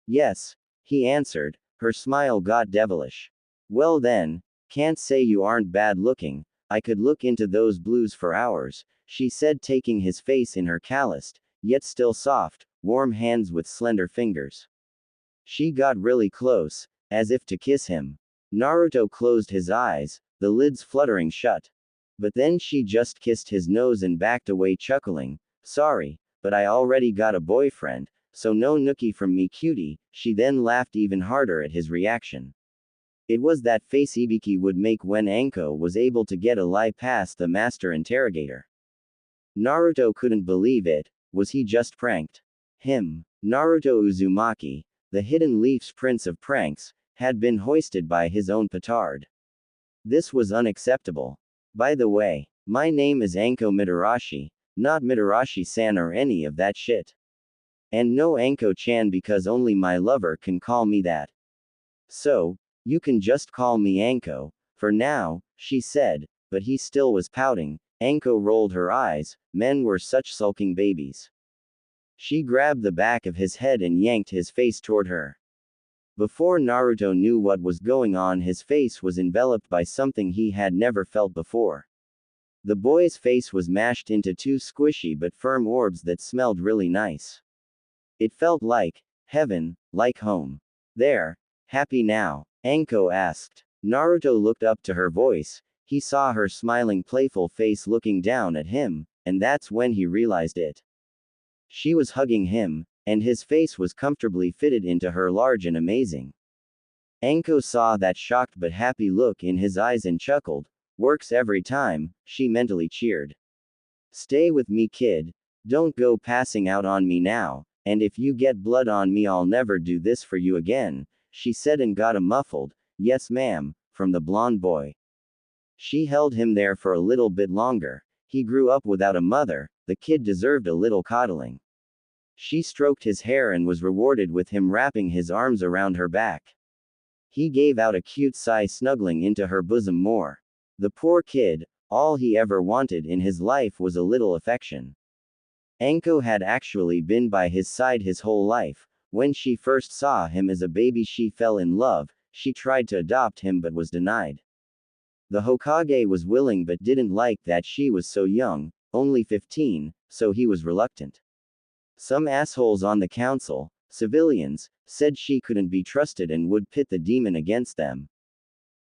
Yes, he answered. Her smile got devilish. Well then, can't say you aren't bad looking. I could look into those blues for hours, she said, taking his face in her calloused, yet still soft, warm hands with slender fingers. She got really close, as if to kiss him. Naruto closed his eyes, the lids fluttering shut. But then she just kissed his nose and backed away, chuckling. Sorry, but I already got a boyfriend, so no nookie from me, cutie. She then laughed even harder at his reaction. It was that face Ibiki would make when Anko was able to get a lie past the master interrogator. Naruto couldn't believe it. Was he just pranked? Him, Naruto Uzumaki, the Hidden Leaf's prince of pranks, had been hoisted by his own petard. This was unacceptable. By the way, my name is Anko Mitarashi, not Mitarashi-san or any of that shit. And no Anko-chan, because only my lover can call me that. So, you can just call me Anko, for now, she said, but he still was pouting. Anko rolled her eyes. Men were such sulking babies. She grabbed the back of his head and yanked his face toward her. Before Naruto knew what was going on, his face was enveloped by something he had never felt before. The boy's face was mashed into two squishy but firm orbs that smelled really nice. It felt like heaven, like home. There, happy now? Anko asked. Naruto looked up to her voice. He saw her smiling, playful face looking down at him, and that's when he realized it. She was hugging him, and his face was comfortably fitted into her large and amazing. Anko saw that shocked but happy look in his eyes and chuckled. Works every time, she mentally cheered. Stay with me, kid. Don't go passing out on me now, and if you get blood on me, I'll never do this for you again, she said, and got a muffled, yes ma'am, from the blonde boy. She held him there for a little bit longer. He grew up without a mother, the kid deserved a little coddling. She stroked his hair and was rewarded with him wrapping his arms around her back. He gave out a cute sigh, snuggling into her bosom more. The poor kid, all he ever wanted in his life was a little affection. Anko had actually been by his side his whole life. When she first saw him as a baby, she fell in love. She tried to adopt him but was denied. The Hokage was willing but didn't like that she was so young, only 15, so he was reluctant. Some assholes on the council, civilians, said she couldn't be trusted and would pit the demon against them.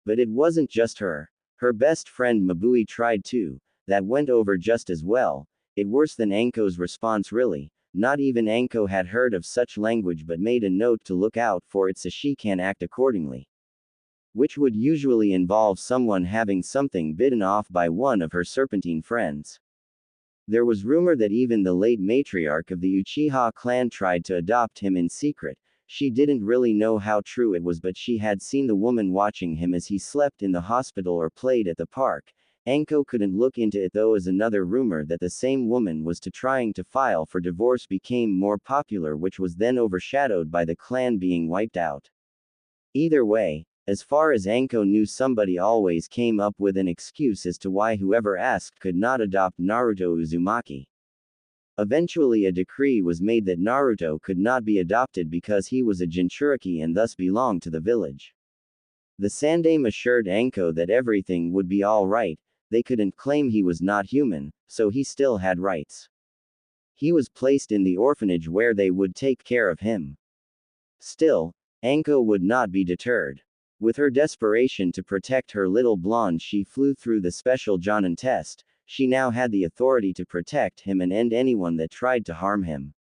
But it wasn't just her. Her best friend Mabui tried too. That went over just as well. It worse than Anko's response, really. Not even Anko had heard of such language but made a note to look out for it so she can act accordingly. Which would usually involve someone having something bitten off by one of her serpentine friends. There was rumor that even the late matriarch of the Uchiha clan tried to adopt him in secret. She didn't really know how true it was, but she had seen the woman watching him as he slept in the hospital or played at the park. Anko couldn't look into it though, as another rumor that the same woman was trying to file for divorce became more popular, which was then overshadowed by the clan being wiped out. Either way, as far as Anko knew, somebody always came up with an excuse as to why whoever asked could not adopt Naruto Uzumaki. Eventually a decree was made that Naruto could not be adopted because he was a Jinchuriki and thus belonged to the village. The Sandaime assured Anko that everything would be all right. They couldn't claim he was not human, so he still had rights. He was placed in the orphanage where they would take care of him. Still, Anko would not be deterred. With her desperation to protect her little blonde, she flew through the special Jonin test. She now had the authority to protect him and end anyone that tried to harm him.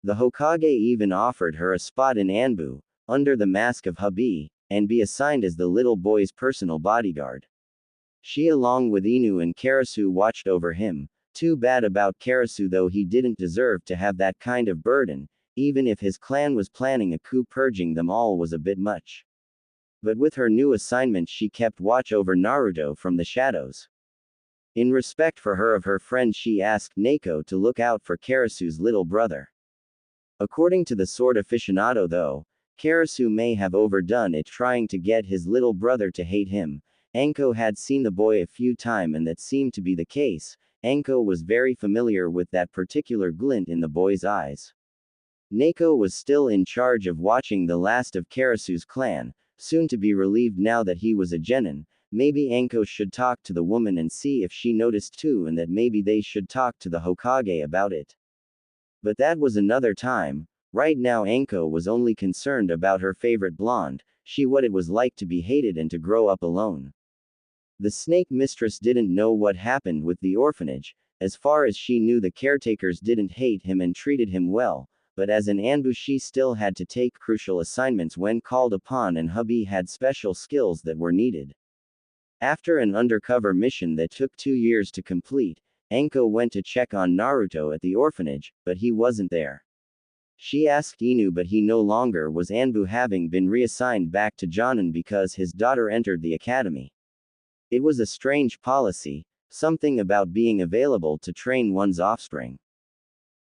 The Hokage even offered her a spot in Anbu, under the mask of hubby, and be assigned as the little boy's personal bodyguard. She, along with Inu and Karasu, watched over him, Too bad about Karasu though, he didn't deserve to have that kind of burden, even if his clan was planning a coup. Purging them all was a bit much. But with her new assignment she kept watch over Naruto from the shadows. In respect for her friend she asked Neko to look out for Karasu's little brother. According to the sword aficionado though, Karasu may have overdone it trying to get his little brother to hate him. Anko had seen the boy a few times and that seemed to be the case. Anko was very familiar with that particular glint in the boy's eyes. Neko was still in charge of watching the last of Karasu's clan, soon to be relieved now that he was a genin. Maybe Anko should talk to the woman and see if she noticed too, and that maybe they should talk to the Hokage about it. But that was another time. Right now Anko was only concerned about her favorite blonde, what it was like to be hated and to grow up alone. The snake mistress didn't know what happened with the orphanage. As far as she knew, the caretakers didn't hate him and treated him well, but as an Anbu she still had to take crucial assignments when called upon, and hubby had special skills that were needed. After an undercover mission that took 2 years to complete, Anko went to check on Naruto at the orphanage, but he wasn't there. She asked Inu, but he no longer was Anbu, having been reassigned back to Jonin because his daughter entered the academy. It was a strange policy, something about being available to train one's offspring.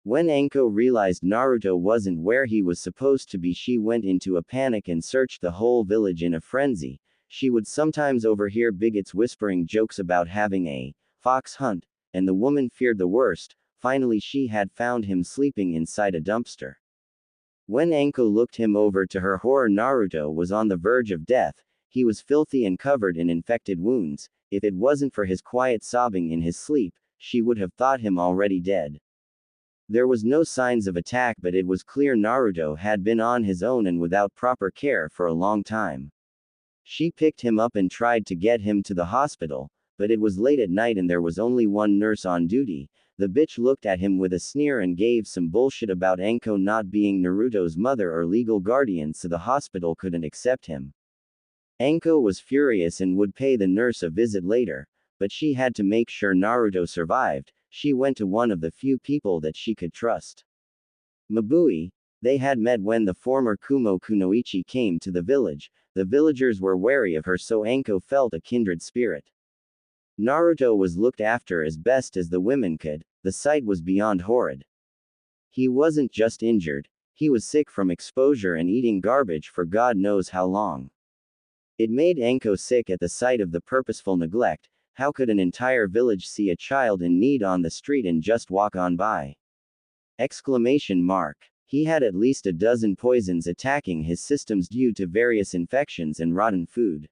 When Anko realized Naruto wasn't where he was supposed to be, she went into a panic and searched the whole village in a frenzy. She would sometimes overhear bigots whispering jokes about having a fox hunt, and the woman feared the worst. Finally she had found him sleeping inside a dumpster. When Anko looked him over to her horror, Naruto was on the verge of death. He was filthy and covered in infected wounds. If it wasn't for his quiet sobbing in his sleep, she would have thought him already dead. There was no signs of attack, but it was clear Naruto had been on his own and without proper care for a long time. She picked him up and tried to get him to the hospital, but it was late at night and there was only one nurse on duty. The bitch looked at him with a sneer and gave some bullshit about Anko not being Naruto's mother or legal guardian, so the hospital couldn't accept him. Anko was furious and would pay the nurse a visit later, but she had to make sure Naruto survived. She went to one of the few people that she could trust. Mabui. They had met when the former Kunoichi came to the village. The villagers were wary of her, so Anko felt a kindred spirit. Naruto was looked after as best as the women could. The sight was beyond horrid. He wasn't just injured, he was sick from exposure and eating garbage for God knows how long. It made Anko sick at the sight of the purposeful neglect. How could an entire village see a child in need on the street and just walk on by? Exclamation mark. He had at least a dozen poisons attacking his systems due to various infections and rotten food.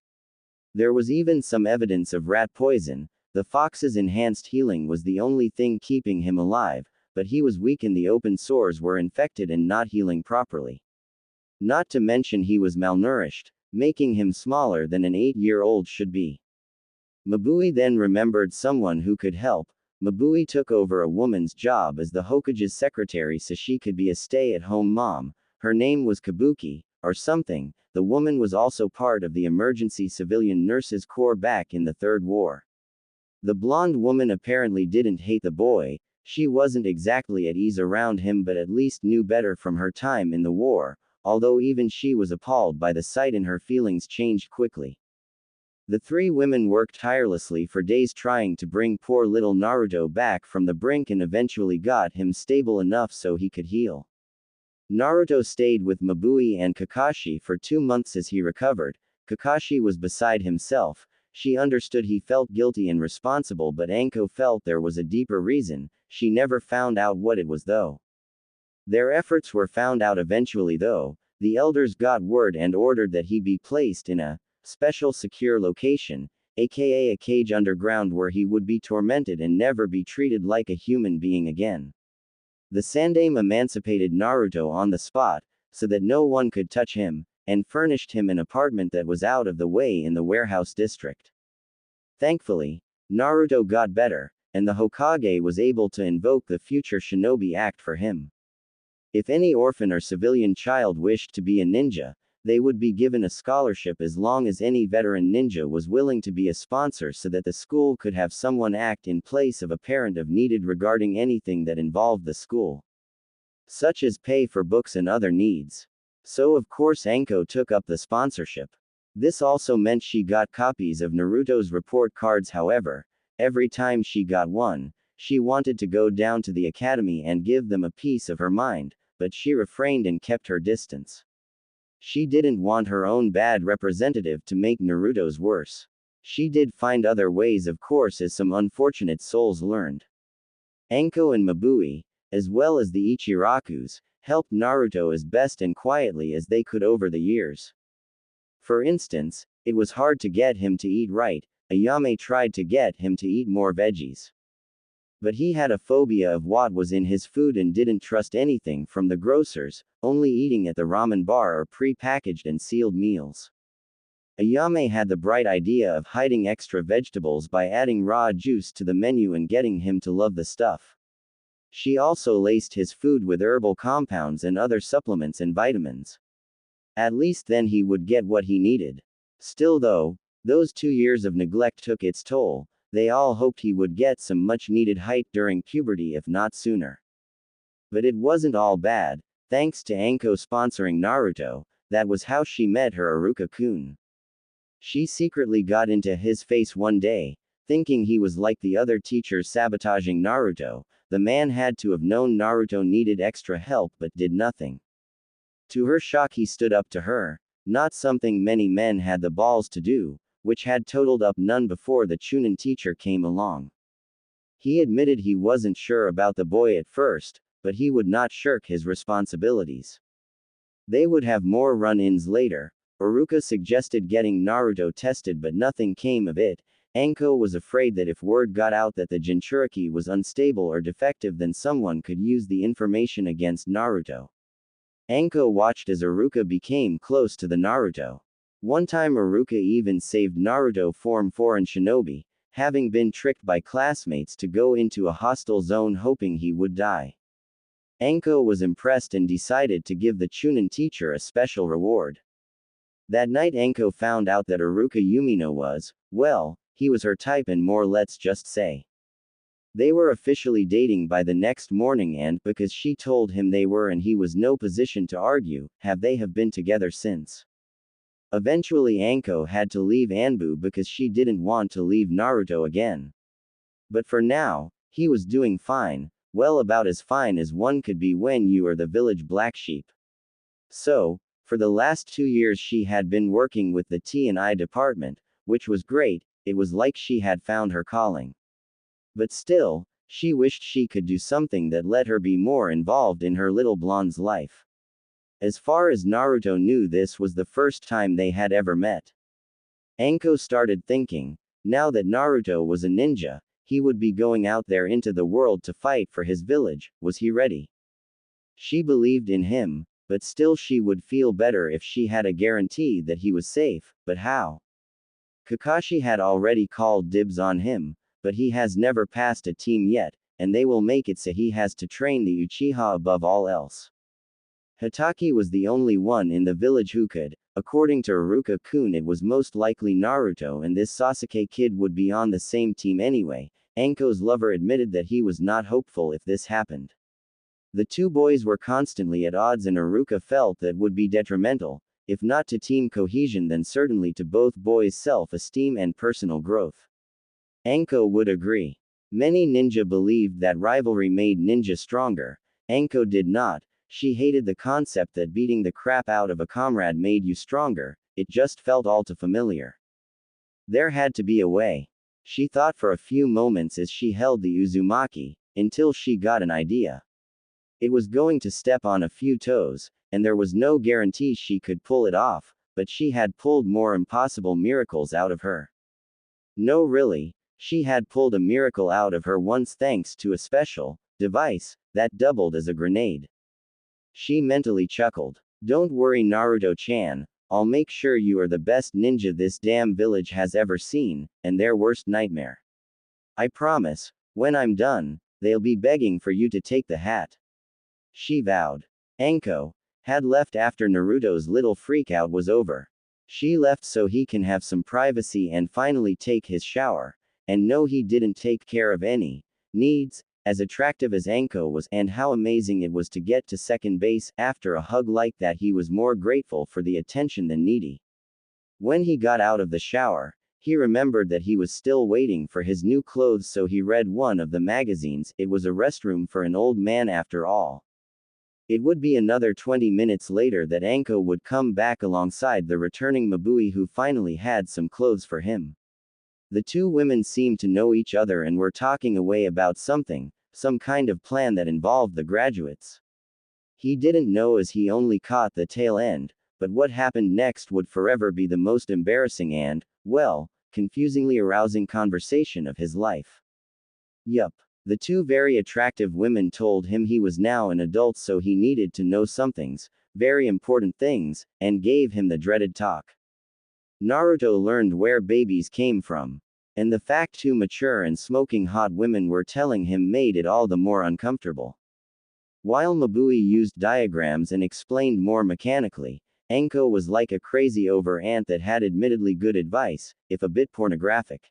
There was even some evidence of rat poison. The fox's enhanced healing was the only thing keeping him alive, but he was weak and the open sores were infected and not healing properly. Not to mention he was malnourished, making him smaller than an 8-year-old should be. Mabui then remembered someone who could help. Mabui took over a woman's job as the Hokage's secretary so she could be a stay-at-home mom. Her name was Kabuki, or something. The woman was also part of the emergency civilian nurses corps back in the Third War. The blonde woman apparently didn't hate the boy. She wasn't exactly at ease around him, but at least knew better from her time in the war, although even she was appalled by the sight and her feelings changed quickly. The three women worked tirelessly for days trying to bring poor little Naruto back from the brink and eventually got him stable enough so he could heal. Naruto stayed with Mabui and Kakashi for 2 months as he recovered. Kakashi was beside himself. She understood he felt guilty and responsible, but Anko felt there was a deeper reason. She never found out what it was though. Their efforts were found out eventually though. The elders got word and ordered that he be placed in a special secure location, aka a cage underground where he would be tormented and never be treated like a human being again. The Sandaime emancipated Naruto on the spot, so that no one could touch him, and furnished him an apartment that was out of the way in the warehouse district. Thankfully, Naruto got better, and the Hokage was able to invoke the future Shinobi Act for him. If any orphan or civilian child wished to be a ninja, They would be given a scholarship as long as any veteran ninja was willing to be a sponsor so that the school could have someone act in place of a parent if needed regarding anything that involved the school, such as pay for books and other needs. So of course Anko took up the sponsorship. This also meant she got copies of Naruto's report cards. However, every time she got one, she wanted to go down to the academy and give them a piece of her mind, but she refrained and kept her distance. She didn't want her own bad representative to make Naruto's worse. She did find other ways, of course, as some unfortunate souls learned. Anko and Mabui, as well as the Ichirakus, helped Naruto as best and quietly as they could over the years. For instance, it was hard to get him to eat right. Ayame tried to get him to eat more veggies. But he had a phobia of what was in his food and didn't trust anything from the grocers, only eating at the ramen bar or pre-packaged and sealed meals. Ayame had the bright idea of hiding extra vegetables by adding raw juice to the menu and getting him to love the stuff. She also laced his food with herbal compounds and other supplements and vitamins. At least then he would get what he needed. Still though, those 2 years of neglect took its toll. They all hoped he would get some much-needed height during puberty if not sooner. But it wasn't all bad. Thanks to Anko sponsoring Naruto, that was how she met her Iruka-kun. She secretly got into his face one day, thinking he was like the other teachers sabotaging Naruto. The man had to have known Naruto needed extra help but did nothing. To her shock he stood up to her, not something many men had the balls to do, which had totaled up none before the Chunin teacher came along. He admitted he wasn't sure about the boy at first, but he would not shirk his responsibilities. They would have more run-ins later. Iruka suggested getting Naruto tested but nothing came of it. Anko was afraid that if word got out that the Jinchuriki was unstable or defective then someone could use the information against Naruto. Anko watched as Iruka became close to the Naruto. One time Iruka even saved Naruto from foreign shinobi, having been tricked by classmates to go into a hostile zone hoping he would die. Anko was impressed and decided to give the Chunin teacher a special reward. That night Anko found out that Iruka Yumino was, well, he was her type and more, let's just say. They were officially dating by the next morning, and because she told him they were and he was no position to argue, they have been together since. Eventually Anko had to leave Anbu because she didn't want to leave Naruto again. But for now, he was doing fine, well about as fine as one could be when you are the village black sheep. So, for the last 2 years she had been working with the T&I department, which was great. It was like she had found her calling. But still, she wished she could do something that let her be more involved in her little blonde's life. As far as Naruto knew, this was the first time they had ever met. Anko started thinking, now that Naruto was a ninja, he would be going out there into the world to fight for his village. Was he ready? She believed in him, but still she would feel better if she had a guarantee that he was safe. But how? Kakashi had already called dibs on him, but he has never passed a team yet, and they will make it so he has to train the Uchiha above all else. Hatake was the only one in the village who could. According to Iruka-kun, it was most likely Naruto, and this Sasuke kid would be on the same team anyway. Anko's lover admitted that he was not hopeful if this happened. The two boys were constantly at odds, and Iruka felt that would be detrimental, if not to team cohesion then certainly to both boys' self-esteem and personal growth. Anko would agree. Many ninja believed that rivalry made ninja stronger. Anko did not. She hated the concept that beating the crap out of a comrade made you stronger. It just felt all too familiar. There had to be a way. She thought for a few moments as she held the Uzumaki, until she got an idea. It was going to step on a few toes, and there was no guarantee she could pull it off, but she had pulled more impossible miracles out of her. No, really, she had pulled a miracle out of her once thanks to a special device that doubled as a grenade. She mentally chuckled. Don't worry, Naruto-chan, I'll make sure you are the best ninja this damn village has ever seen, and their worst nightmare. I promise, when I'm done, they'll be begging for you to take the hat. She vowed. Anko, had left after Naruto's little freakout was over. She left so he can have some privacy and finally take his shower. And no, he didn't take care of any needs. As attractive as Anko was, and how amazing it was to get to second base, after a hug like that he was more grateful for the attention than needy. When he got out of the shower, he remembered that he was still waiting for his new clothes, so he read one of the magazines. It was a restroom for an old man after all. It would be another 20 minutes later that Anko would come back alongside the returning Mabui, who finally had some clothes for him. The two women seemed to know each other and were talking away about something, some kind of plan that involved the graduates. He didn't know, as he only caught the tail end, but what happened next would forever be the most embarrassing and, well, confusingly arousing conversation of his life. Yup. The two very attractive women told him he was now an adult, so he needed to know some things, very important things, and gave him the dreaded talk. Naruto learned where babies came from. And the fact two mature and smoking hot women were telling him made it all the more uncomfortable. While Mabui used diagrams and explained more mechanically, Anko was like a crazy over-aunt that had admittedly good advice, if a bit pornographic.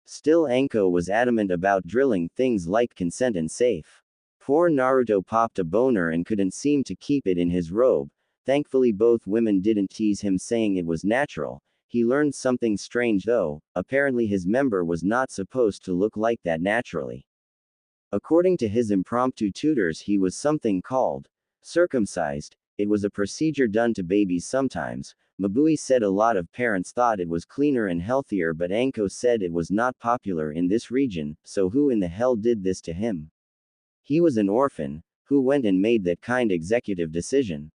Still, Anko was adamant about drilling things like consent and safe. Poor Naruto popped a boner and couldn't seem to keep it in his robe. Thankfully both women didn't tease him, saying it was natural. He learned something strange though. Apparently his member was not supposed to look like that naturally. According to his impromptu tutors, he was something called circumcised. It was a procedure done to babies sometimes. Mabui said a lot of parents thought it was cleaner and healthier, but Anko said it was not popular in this region, so who in the hell did this to him? He was an orphan. Who went and made that kind executive decision?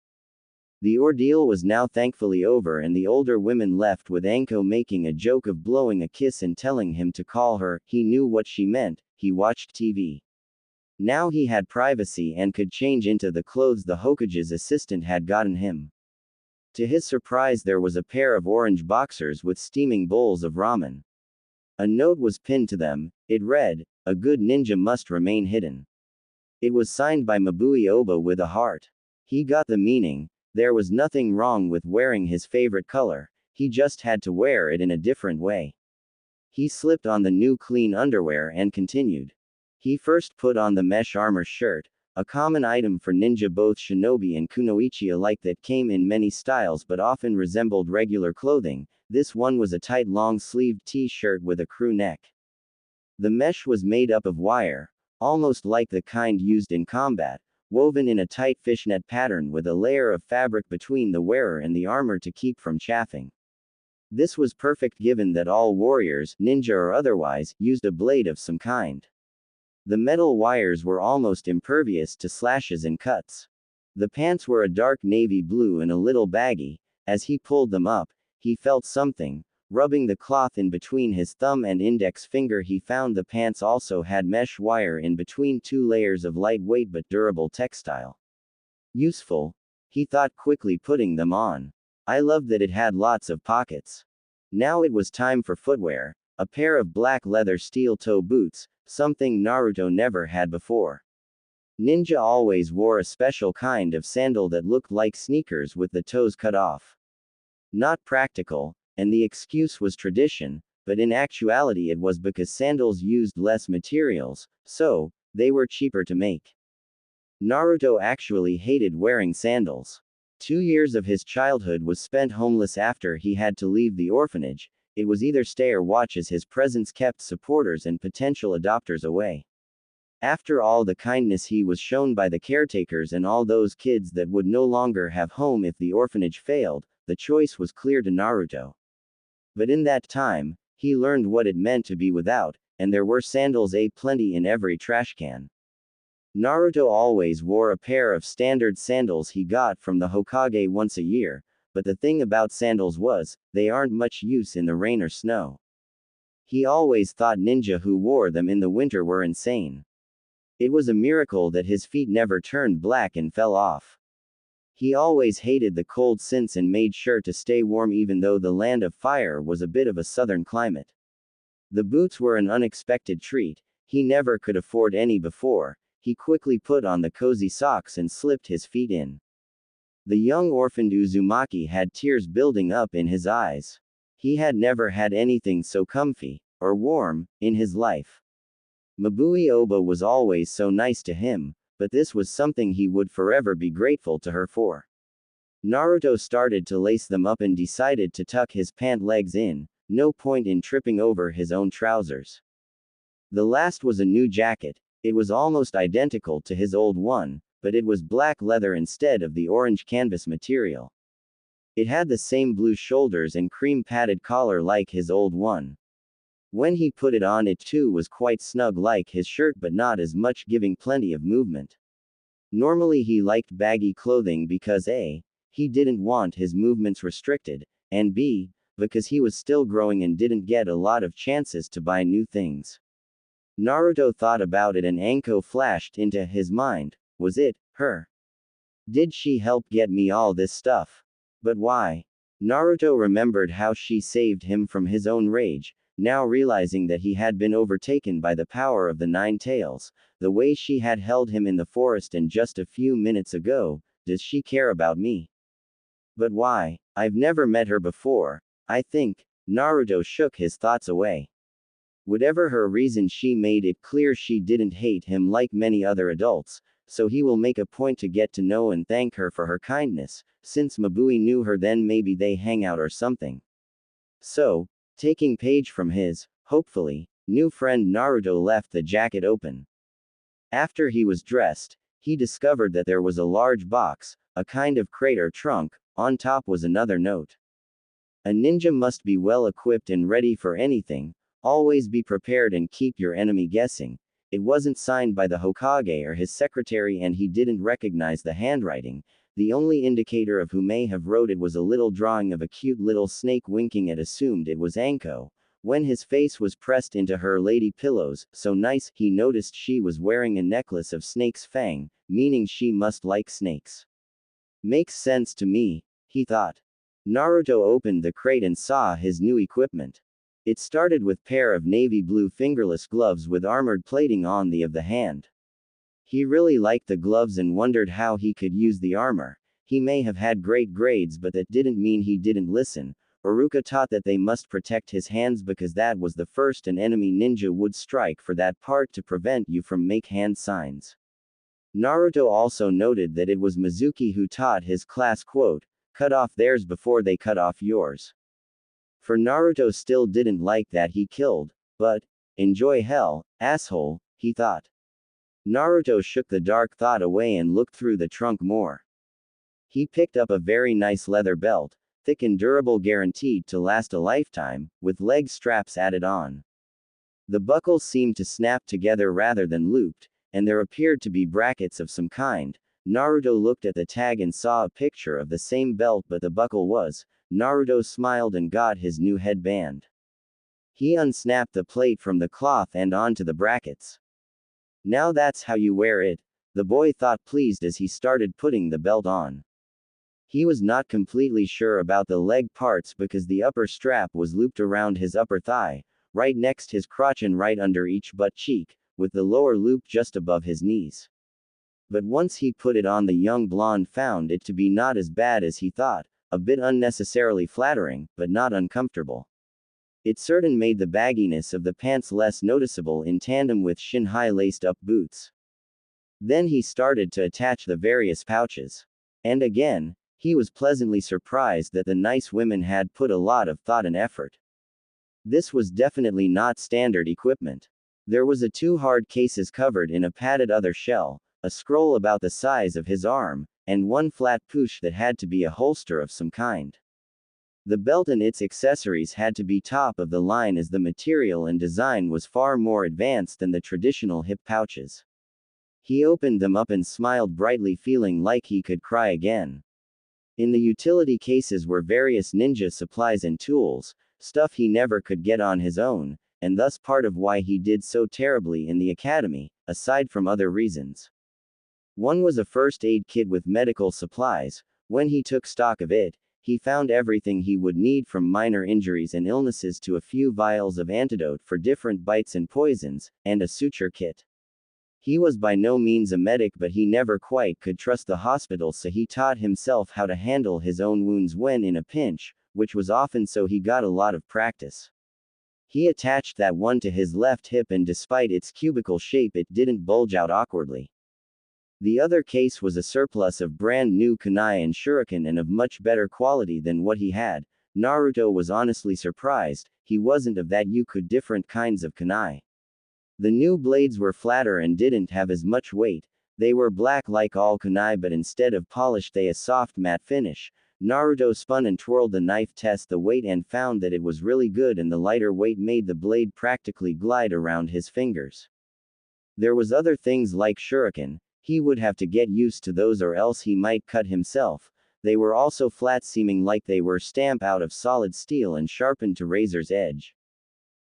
The ordeal was now thankfully over, and the older women left with Anko making a joke of blowing a kiss and telling him to call her. He knew what she meant. He watched TV. Now he had privacy and could change into the clothes the Hokage's assistant had gotten him. To his surprise, there was a pair of orange boxers with steaming bowls of ramen. A note was pinned to them. It read, "A good ninja must remain hidden." It was signed by Mabui Oba with a heart. He got the meaning. There was nothing wrong with wearing his favorite color, he just had to wear it in a different way. He slipped on the new clean underwear and continued. He first put on the mesh armor shirt, a common item for ninja, both shinobi and kunoichi alike, that came in many styles but often resembled regular clothing. This one was a tight long-sleeved t-shirt with a crew neck. The mesh was made up of wire, almost like the kind used in combat, woven in a tight fishnet pattern with a layer of fabric between the wearer and the armor to keep from chafing. This was perfect given that all warriors, ninja or otherwise, used a blade of some kind. The metal wires were almost impervious to slashes and cuts. The pants were a dark navy blue and a little baggy. As he pulled them up, he felt something. Rubbing the cloth in between his thumb and index finger, he found the pants also had mesh wire in between two layers of lightweight but durable textile. Useful, he thought, quickly putting them on. I loved that it had lots of pockets. Now it was time for footwear. A pair of black leather steel-toe boots, something Naruto never had before. Ninja always wore a special kind of sandal that looked like sneakers with the toes cut off. Not practical, and the excuse was tradition, but in actuality it was because sandals used less materials, so they were cheaper to make. Naruto actually hated wearing sandals. 2 years of his childhood was spent homeless after he had to leave the orphanage. It was either stay or watch, as his presence kept supporters and potential adopters away. After all the kindness he was shown by the caretakers and all those kids that would no longer have home if the orphanage failed, the choice was clear to Naruto. But in that time, he learned what it meant to be without, and there were sandals plenty in every trash can. Naruto always wore a pair of standard sandals he got from the Hokage once a year, but the thing about sandals was, they aren't much use in the rain or snow. He always thought ninja who wore them in the winter were insane. It was a miracle that his feet never turned black and fell off. He always hated the cold since and made sure to stay warm even though the land of fire was a bit of a southern climate. The boots were an unexpected treat. He never could afford any before. He quickly put on the cozy socks and slipped his feet in. The young orphaned Uzumaki had tears building up in his eyes. He had never had anything so comfy, or warm, in his life. Mabui Oba was always so nice to him, but this was something he would forever be grateful to her for. Naruto started to lace them up and decided to tuck his pant legs in, no point in tripping over his own trousers. The last was a new jacket. It was almost identical to his old one, but it was black leather instead of the orange canvas material. It had the same blue shoulders and cream padded collar like his old one. When he put it on, it too was quite snug like his shirt but not as much, giving plenty of movement. Normally he liked baggy clothing because A, he didn't want his movements restricted, and B, because he was still growing and didn't get a lot of chances to buy new things. Naruto thought about it and Anko flashed into his mind. Was it her? Did she help get me all this stuff? But why? Naruto remembered how she saved him from his own rage, now realizing that he had been overtaken by the power of the Nine Tails, the way she had held him in the forest and just a few minutes ago. Does she care about me? But why? I've never met her before, I think. Naruto shook his thoughts away. Whatever her reason, she made it clear she didn't hate him like many other adults, so he will make a point to get to know and thank her for her kindness. Since Mabui knew her, then maybe they hang out or something. So, taking page from his, hopefully, new friend, Naruto left the jacket open. After he was dressed, he discovered that there was a large box, a kind of crate or trunk. On top was another note. A ninja must be well equipped and ready for anything, always be prepared and keep your enemy guessing. It wasn't signed by the Hokage or his secretary and he didn't recognize the handwriting. The only indicator of who may have wrote it was a little drawing of a cute little snake winking at assumed it was Anko. When his face was pressed into her lady pillows, so nice, he noticed she was wearing a necklace of snake's fang, meaning she must like snakes. Makes sense to me, he thought. Naruto opened the crate and saw his new equipment. It started with pair of navy blue fingerless gloves with armored plating on the of the hand. He really liked the gloves and wondered how he could use the armor. He may have had great grades, but that didn't mean he didn't listen. Iruka taught that they must protect his hands because that was the first an enemy ninja would strike for that part to prevent you from make hand signs. Naruto also noted that it was Mizuki who taught his class, quote, cut off theirs before they cut off yours. For Naruto still didn't like that he killed, but, enjoy hell, asshole, he thought. Naruto shook the dark thought away and looked through the trunk more. He picked up a very nice leather belt, thick and durable, guaranteed to last a lifetime, with leg straps added on. The buckles seemed to snap together rather than looped, and there appeared to be brackets of some kind. Naruto looked at the tag and saw a picture of the same belt, but the buckle was. Naruto smiled and got his new headband. He unsnapped the plate from the cloth and onto the brackets. Now that's how you wear it, the boy thought, pleased as he started putting the belt on. He was not completely sure about the leg parts because the upper strap was looped around his upper thigh, right next his crotch and right under each butt cheek, with the lower loop just above his knees. But once he put it on, the young blonde found it to be not as bad as he thought, a bit unnecessarily flattering, but not uncomfortable. It certain made the bagginess of the pants less noticeable in tandem with shin-high laced-up boots. Then he started to attach the various pouches. And again, he was pleasantly surprised that the nice women had put a lot of thought and effort. This was definitely not standard equipment. There was a 2 hard cases covered in a padded other shell, a scroll about the size of his arm, and 1 flat pouch that had to be a holster of some kind. The belt and its accessories had to be top of the line as the material and design was far more advanced than the traditional hip pouches. He opened them up and smiled brightly, feeling like he could cry again. In the utility cases were various ninja supplies and tools, stuff he never could get on his own, and thus part of why he did so terribly in the academy, aside from other reasons. One was a first aid kit with medical supplies. When he took stock of it, he found everything he would need from minor injuries and illnesses to a few vials of antidote for different bites and poisons, and a suture kit. He was by no means a medic, but he never quite could trust the hospital, so he taught himself how to handle his own wounds when in a pinch, which was often, so he got a lot of practice. He attached that one to his left hip, and despite its cubical shape, it didn't bulge out awkwardly. The other case was a surplus of brand new kunai and shuriken, and of much better quality than what he had. Naruto was honestly surprised. He wasn't of that you could different kinds of kunai. The new blades were flatter and didn't have as much weight. They were black like all kunai, but instead of polished they a soft matte finish. Naruto spun and twirled the knife, test the weight, and found that it was really good, and the lighter weight made the blade practically glide around his fingers. There was other things like shuriken. He would have to get used to those, or else he might cut himself. They were also flat, seeming like they were stamped out of solid steel and sharpened to razor's edge.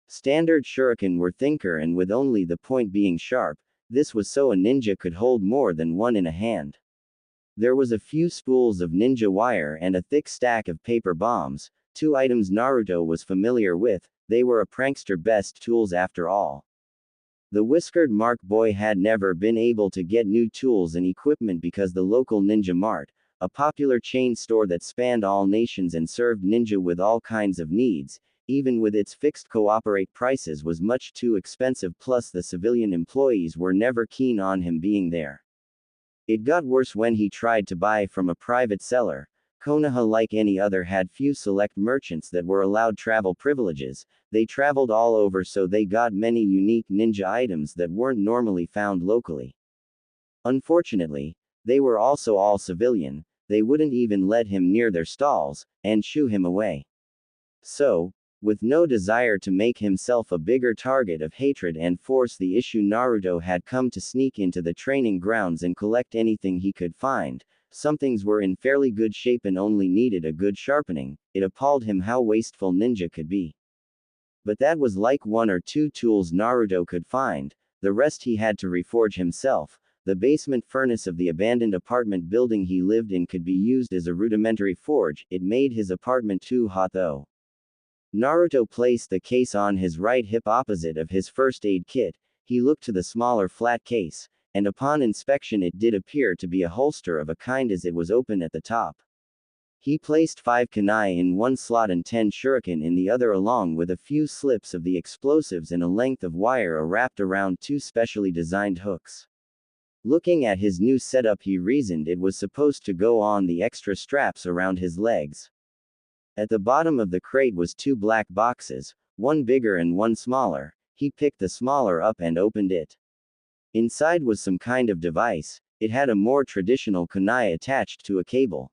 Standard shuriken were thinner and with only the point being sharp. This was so a ninja could hold more than one in a hand. There was a few spools of ninja wire and a thick stack of paper bombs, two items Naruto was familiar with. They were a prankster best tools after all. The whiskered Mark boy had never been able to get new tools and equipment because the local Ninja Mart, a popular chain store that spanned all nations and served ninja with all kinds of needs, even with its fixed cooperate prices, was much too expensive, plus the civilian employees were never keen on him being there. It got worse when he tried to buy from a private seller. Konoha, like any other, had few select merchants that were allowed travel privileges. They traveled all over, so they got many unique ninja items that weren't normally found locally. Unfortunately, they were also all civilian. They wouldn't even let him near their stalls, and shoo him away. So, with no desire to make himself a bigger target of hatred and force the issue, Naruto had come to sneak into the training grounds and collect anything he could find. Some things were in fairly good shape and only needed a good sharpening. It appalled him how wasteful ninja could be. But that was like one or two tools Naruto could find. The rest he had to reforge himself. The basement furnace of the abandoned apartment building he lived in could be used as a rudimentary forge. It made his apartment too hot though. Naruto placed the case on his right hip opposite of his first aid kit. He looked to the smaller flat case, and upon inspection it did appear to be a holster of a kind, as it was open at the top. He placed 5 kunai in one slot and 10 shuriken in the other, along with a few slips of the explosives and a length of wire wrapped around 2 specially designed hooks. Looking at his new setup, he reasoned it was supposed to go on the extra straps around his legs. At the bottom of the crate was 2 black boxes, one bigger and one smaller. He picked the smaller up and opened it. Inside was some kind of device. It had a more traditional kunai attached to a cable.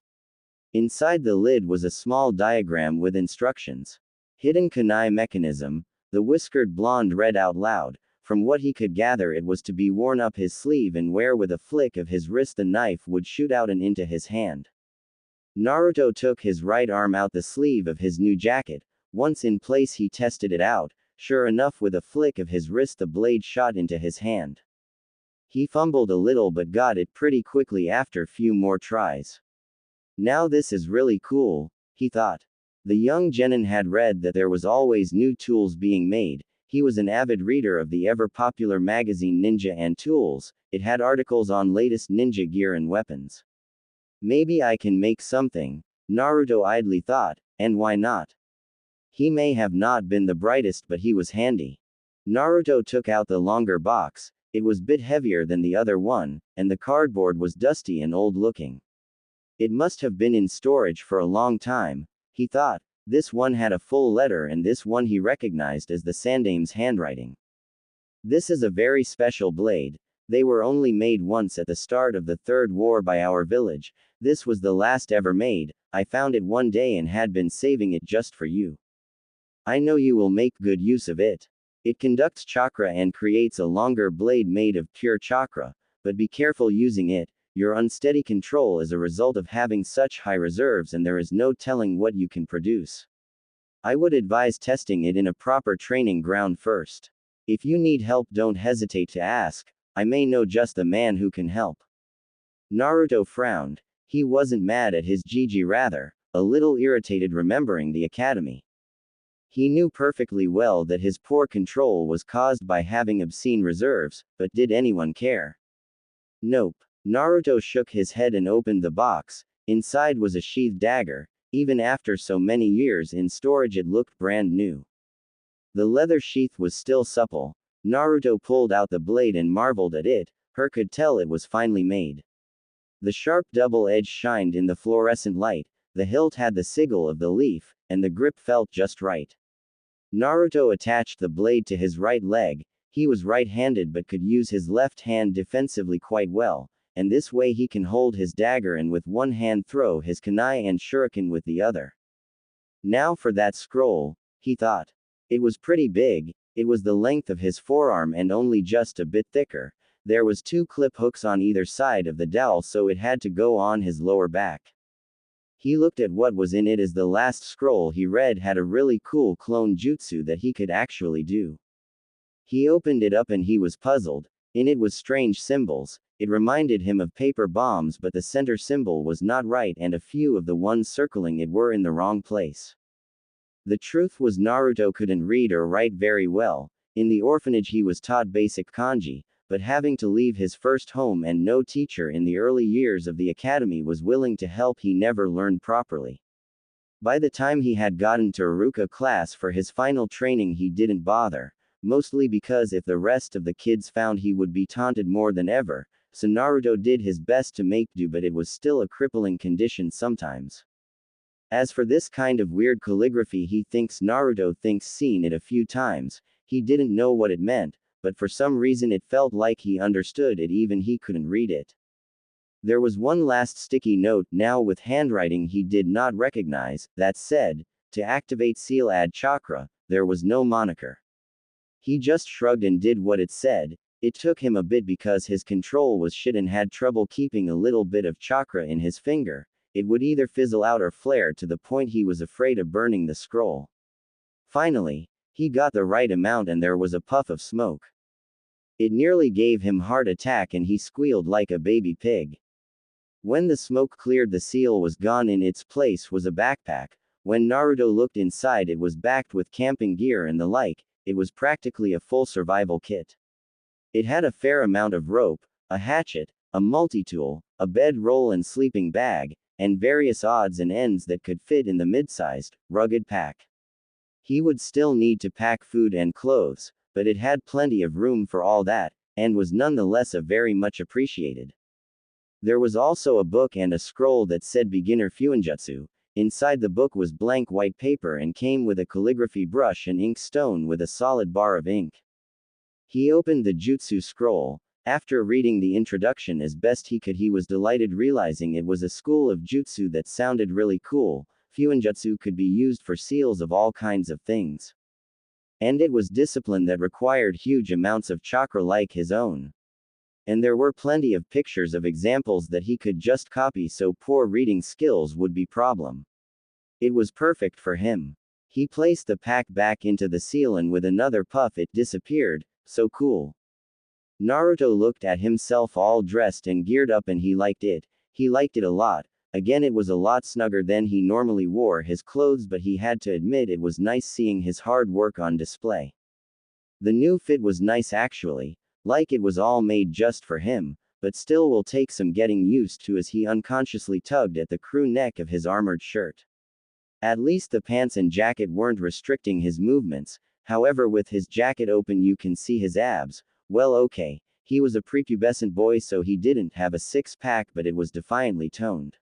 Inside the lid was a small diagram with instructions. Hidden kunai mechanism, the whiskered blonde read out loud. From what he could gather, it was to be worn up his sleeve, and where with a flick of his wrist the knife would shoot out and into his hand. Naruto took his right arm out the sleeve of his new jacket. Once in place, he tested it out. Sure enough, with a flick of his wrist the blade shot into his hand. He fumbled a little but got it pretty quickly after few more tries. Now this is really cool, he thought. The young genin had read that there was always new tools being made. He was an avid reader of the ever-popular magazine Ninja and Tools. It had articles on latest ninja gear and weapons. Maybe I can make something, Naruto idly thought, and why not? He may have not been the brightest, but he was handy. Naruto took out the longer box. It was a bit heavier than the other one, and the cardboard was dusty and old-looking. It must have been in storage for a long time, he thought. This one had a full letter, and this one he recognized as the Sandame's handwriting. This is a very special blade. They were only made once at the start of the Third War by our village. This was the last ever made. I found it one day and had been saving it just for you. I know you will make good use of it. It conducts chakra and creates a longer blade made of pure chakra, but be careful using it. Your unsteady control is a result of having such high reserves, and there is no telling what you can produce. I would advise testing it in a proper training ground first. If you need help, don't hesitate to ask. I may know just the man who can help. Naruto frowned. He wasn't mad at his Gigi, rather a little irritated remembering the academy. He knew perfectly well that his poor control was caused by having obscene reserves, but did anyone care? Nope. Naruto shook his head and opened the box. Inside was a sheathed dagger. Even after so many years in storage, it looked brand new. The leather sheath was still supple. Naruto pulled out the blade and marveled at it. Her could tell it was finely made. The sharp double edge shined in the fluorescent light, the hilt had the sigil of the leaf, and the grip felt just right. Naruto attached the blade to his right leg. He was right-handed but could use his left hand defensively quite well, and this way he can hold his dagger and with one hand throw his kunai and shuriken with the other. Now for that scroll, he thought. It was pretty big, it was the length of his forearm and only just a bit thicker. There was 2 clip hooks on either side of the dowel, so it had to go on his lower back. He looked at what was in it as the last scroll he read had a really cool clone jutsu that he could actually do. He opened it up and he was puzzled. In it was strange symbols. It reminded him of paper bombs, but the center symbol was not right and a few of the ones circling it were in the wrong place. The truth was Naruto couldn't read or write very well. In the orphanage he was taught basic kanji, but having to leave his first home and no teacher in the early years of the academy was willing to help, he never learned properly. By the time he had gotten to Iruka class for his final training he didn't bother, mostly because if the rest of the kids found he would be taunted more than ever, so Naruto did his best to make do, but it was still a crippling condition sometimes. As for this kind of weird calligraphy, he thinks Naruto thinks seen it a few times. He didn't know what it meant, but for some reason it felt like he understood it even he couldn't read it. There was one last sticky note, now with handwriting he did not recognize, that said, to activate seal add chakra. There was no moniker. He just shrugged and did what it said. It took him a bit because his control was shit and had trouble keeping a little bit of chakra in his finger. It would either fizzle out or flare to the point he was afraid of burning the scroll. Finally, he got the right amount and there was a puff of smoke. It nearly gave him heart attack and he squealed like a baby pig. When the smoke cleared, the seal was gone. In its place was a backpack. When Naruto looked inside, it was backed with camping gear and the like. It was practically a full survival kit. It had a fair amount of rope, a hatchet, a multi-tool, a bed-roll and sleeping bag, and various odds and ends that could fit in the mid-sized, rugged pack. He would still need to pack food and clothes, but it had plenty of room for all that, and was nonetheless a very much appreciated. There was also a book and a scroll that said Beginner Fuinjutsu. Inside the book was blank white paper and came with a calligraphy brush and ink stone with a solid bar of ink. He opened the jutsu scroll. After reading the introduction as best he could, he was delighted, realizing it was a school of jutsu that sounded really cool. Fuinjutsu could be used for seals of all kinds of things. And it was discipline that required huge amounts of chakra like his own. And there were plenty of pictures of examples that he could just copy, so poor reading skills would be problem. It was perfect for him. He placed the pack back into the seal and with another puff it disappeared. So cool. Naruto looked at himself all dressed and geared up and he liked it. He liked it a lot. Again, it was a lot snugger than he normally wore his clothes, but he had to admit it was nice seeing his hard work on display. The new fit was nice actually, like it was all made just for him, but still will take some getting used to as he unconsciously tugged at the crew neck of his armored shirt. At least the pants and jacket weren't restricting his movements. However, with his jacket open you can see his abs. Well, okay, he was a prepubescent boy, so he didn't have a six-pack, but it was defiantly toned.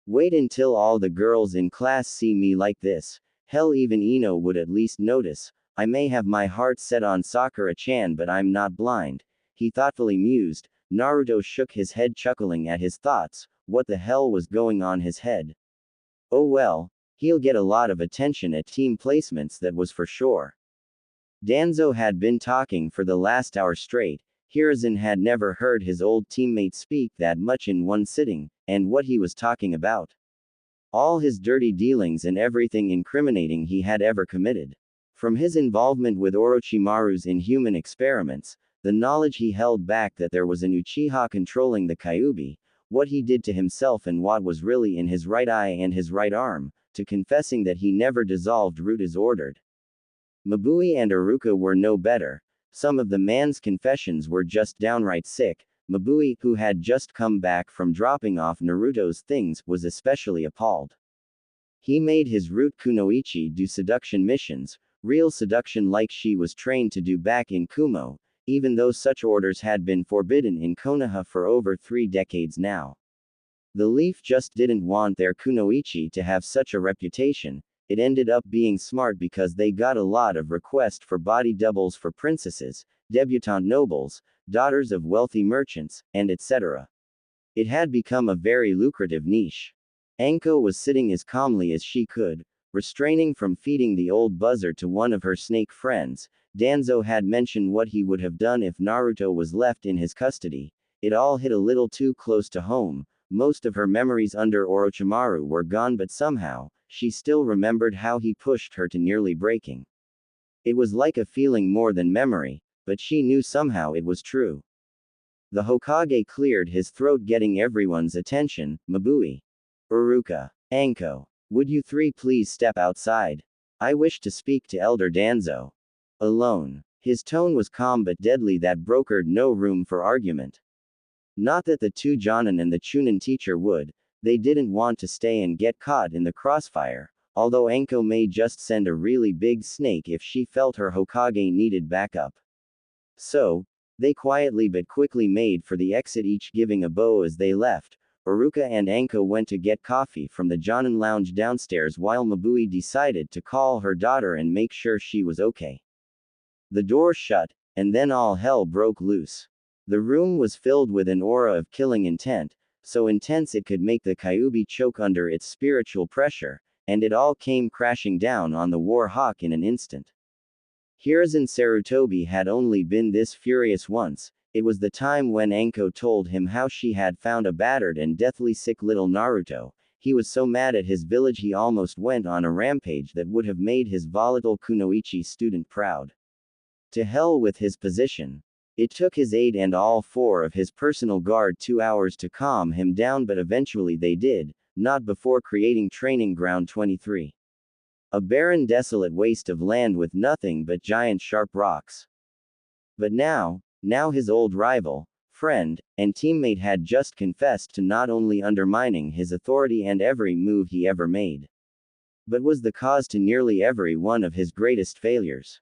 Wait until all the girls in class see me like this. Hell, even Ino would at least notice. I may have my heart set on Sakura-chan, but I'm not blind. He thoughtfully mused. Naruto shook his head, chuckling at his thoughts. What the hell was going on his head? Oh well, he'll get a lot of attention at team placements, that was for sure. Danzo had been talking for the last hour straight. Hiruzen had never heard his old teammate speak that much in one sitting, and what he was talking about. All his dirty dealings and everything incriminating he had ever committed. From his involvement with Orochimaru's inhuman experiments, the knowledge he held back that there was an Uchiha controlling the Kyuubi, what he did to himself and what was really in his right eye and his right arm, to confessing that he never dissolved root as ordered, Mabui and Iruka were no better. Some of the man's confessions were just downright sick. Mabui, who had just come back from dropping off Naruto's things, was especially appalled. He made his root Kunoichi do seduction missions, real seduction like she was trained to do back in Kumo, even though such orders had been forbidden in Konoha for over 3 decades now. The Leaf just didn't want their Kunoichi to have such a reputation. It ended up being smart because they got a lot of requests for body doubles for princesses, debutante nobles, daughters of wealthy merchants, and etc. It had become a very lucrative niche. Anko was sitting as calmly as she could, restraining from feeding the old buzzard to one of her snake friends. Danzo had mentioned what he would have done if Naruto was left in his custody. It all hit a little too close to home. Most of her memories under Orochimaru were gone, but somehow, she still remembered how he pushed her to nearly breaking. It was like a feeling more than memory, but she knew somehow it was true. The Hokage cleared his throat, getting everyone's attention. Mabui, Iruka, Anko, would you three please step outside? I wish to speak to Elder Danzo. Alone. His tone was calm but deadly, that brokered no room for argument. Not that the two Jonin and the Chunin teacher would. They didn't want to stay and get caught in the crossfire, although Anko may just send a really big snake if she felt her Hokage needed backup. So, they quietly but quickly made for the exit, each giving a bow as they left. Iruka and Anko went to get coffee from the Jonin lounge downstairs, while Mabui decided to call her daughter and make sure she was okay. The door shut, and then all hell broke loose. The room was filled with an aura of killing intent, so intense it could make the Kyuubi choke under its spiritual pressure, and it all came crashing down on the War Hawk in an instant. Hiruzen Sarutobi had only been this furious once. It was the time when Anko told him how she had found a battered and deathly sick little Naruto. He was so mad at his village he almost went on a rampage that would have made his volatile Kunoichi student proud. To hell with his position. It took his aide and all 4 of his personal guard 2 hours to calm him down, but eventually they did, not before creating Training Ground 23. A barren, desolate waste of land with nothing but giant sharp rocks. But now his old rival, friend, and teammate had just confessed to not only undermining his authority and every move he ever made, but was the cause to nearly every one of his greatest failures.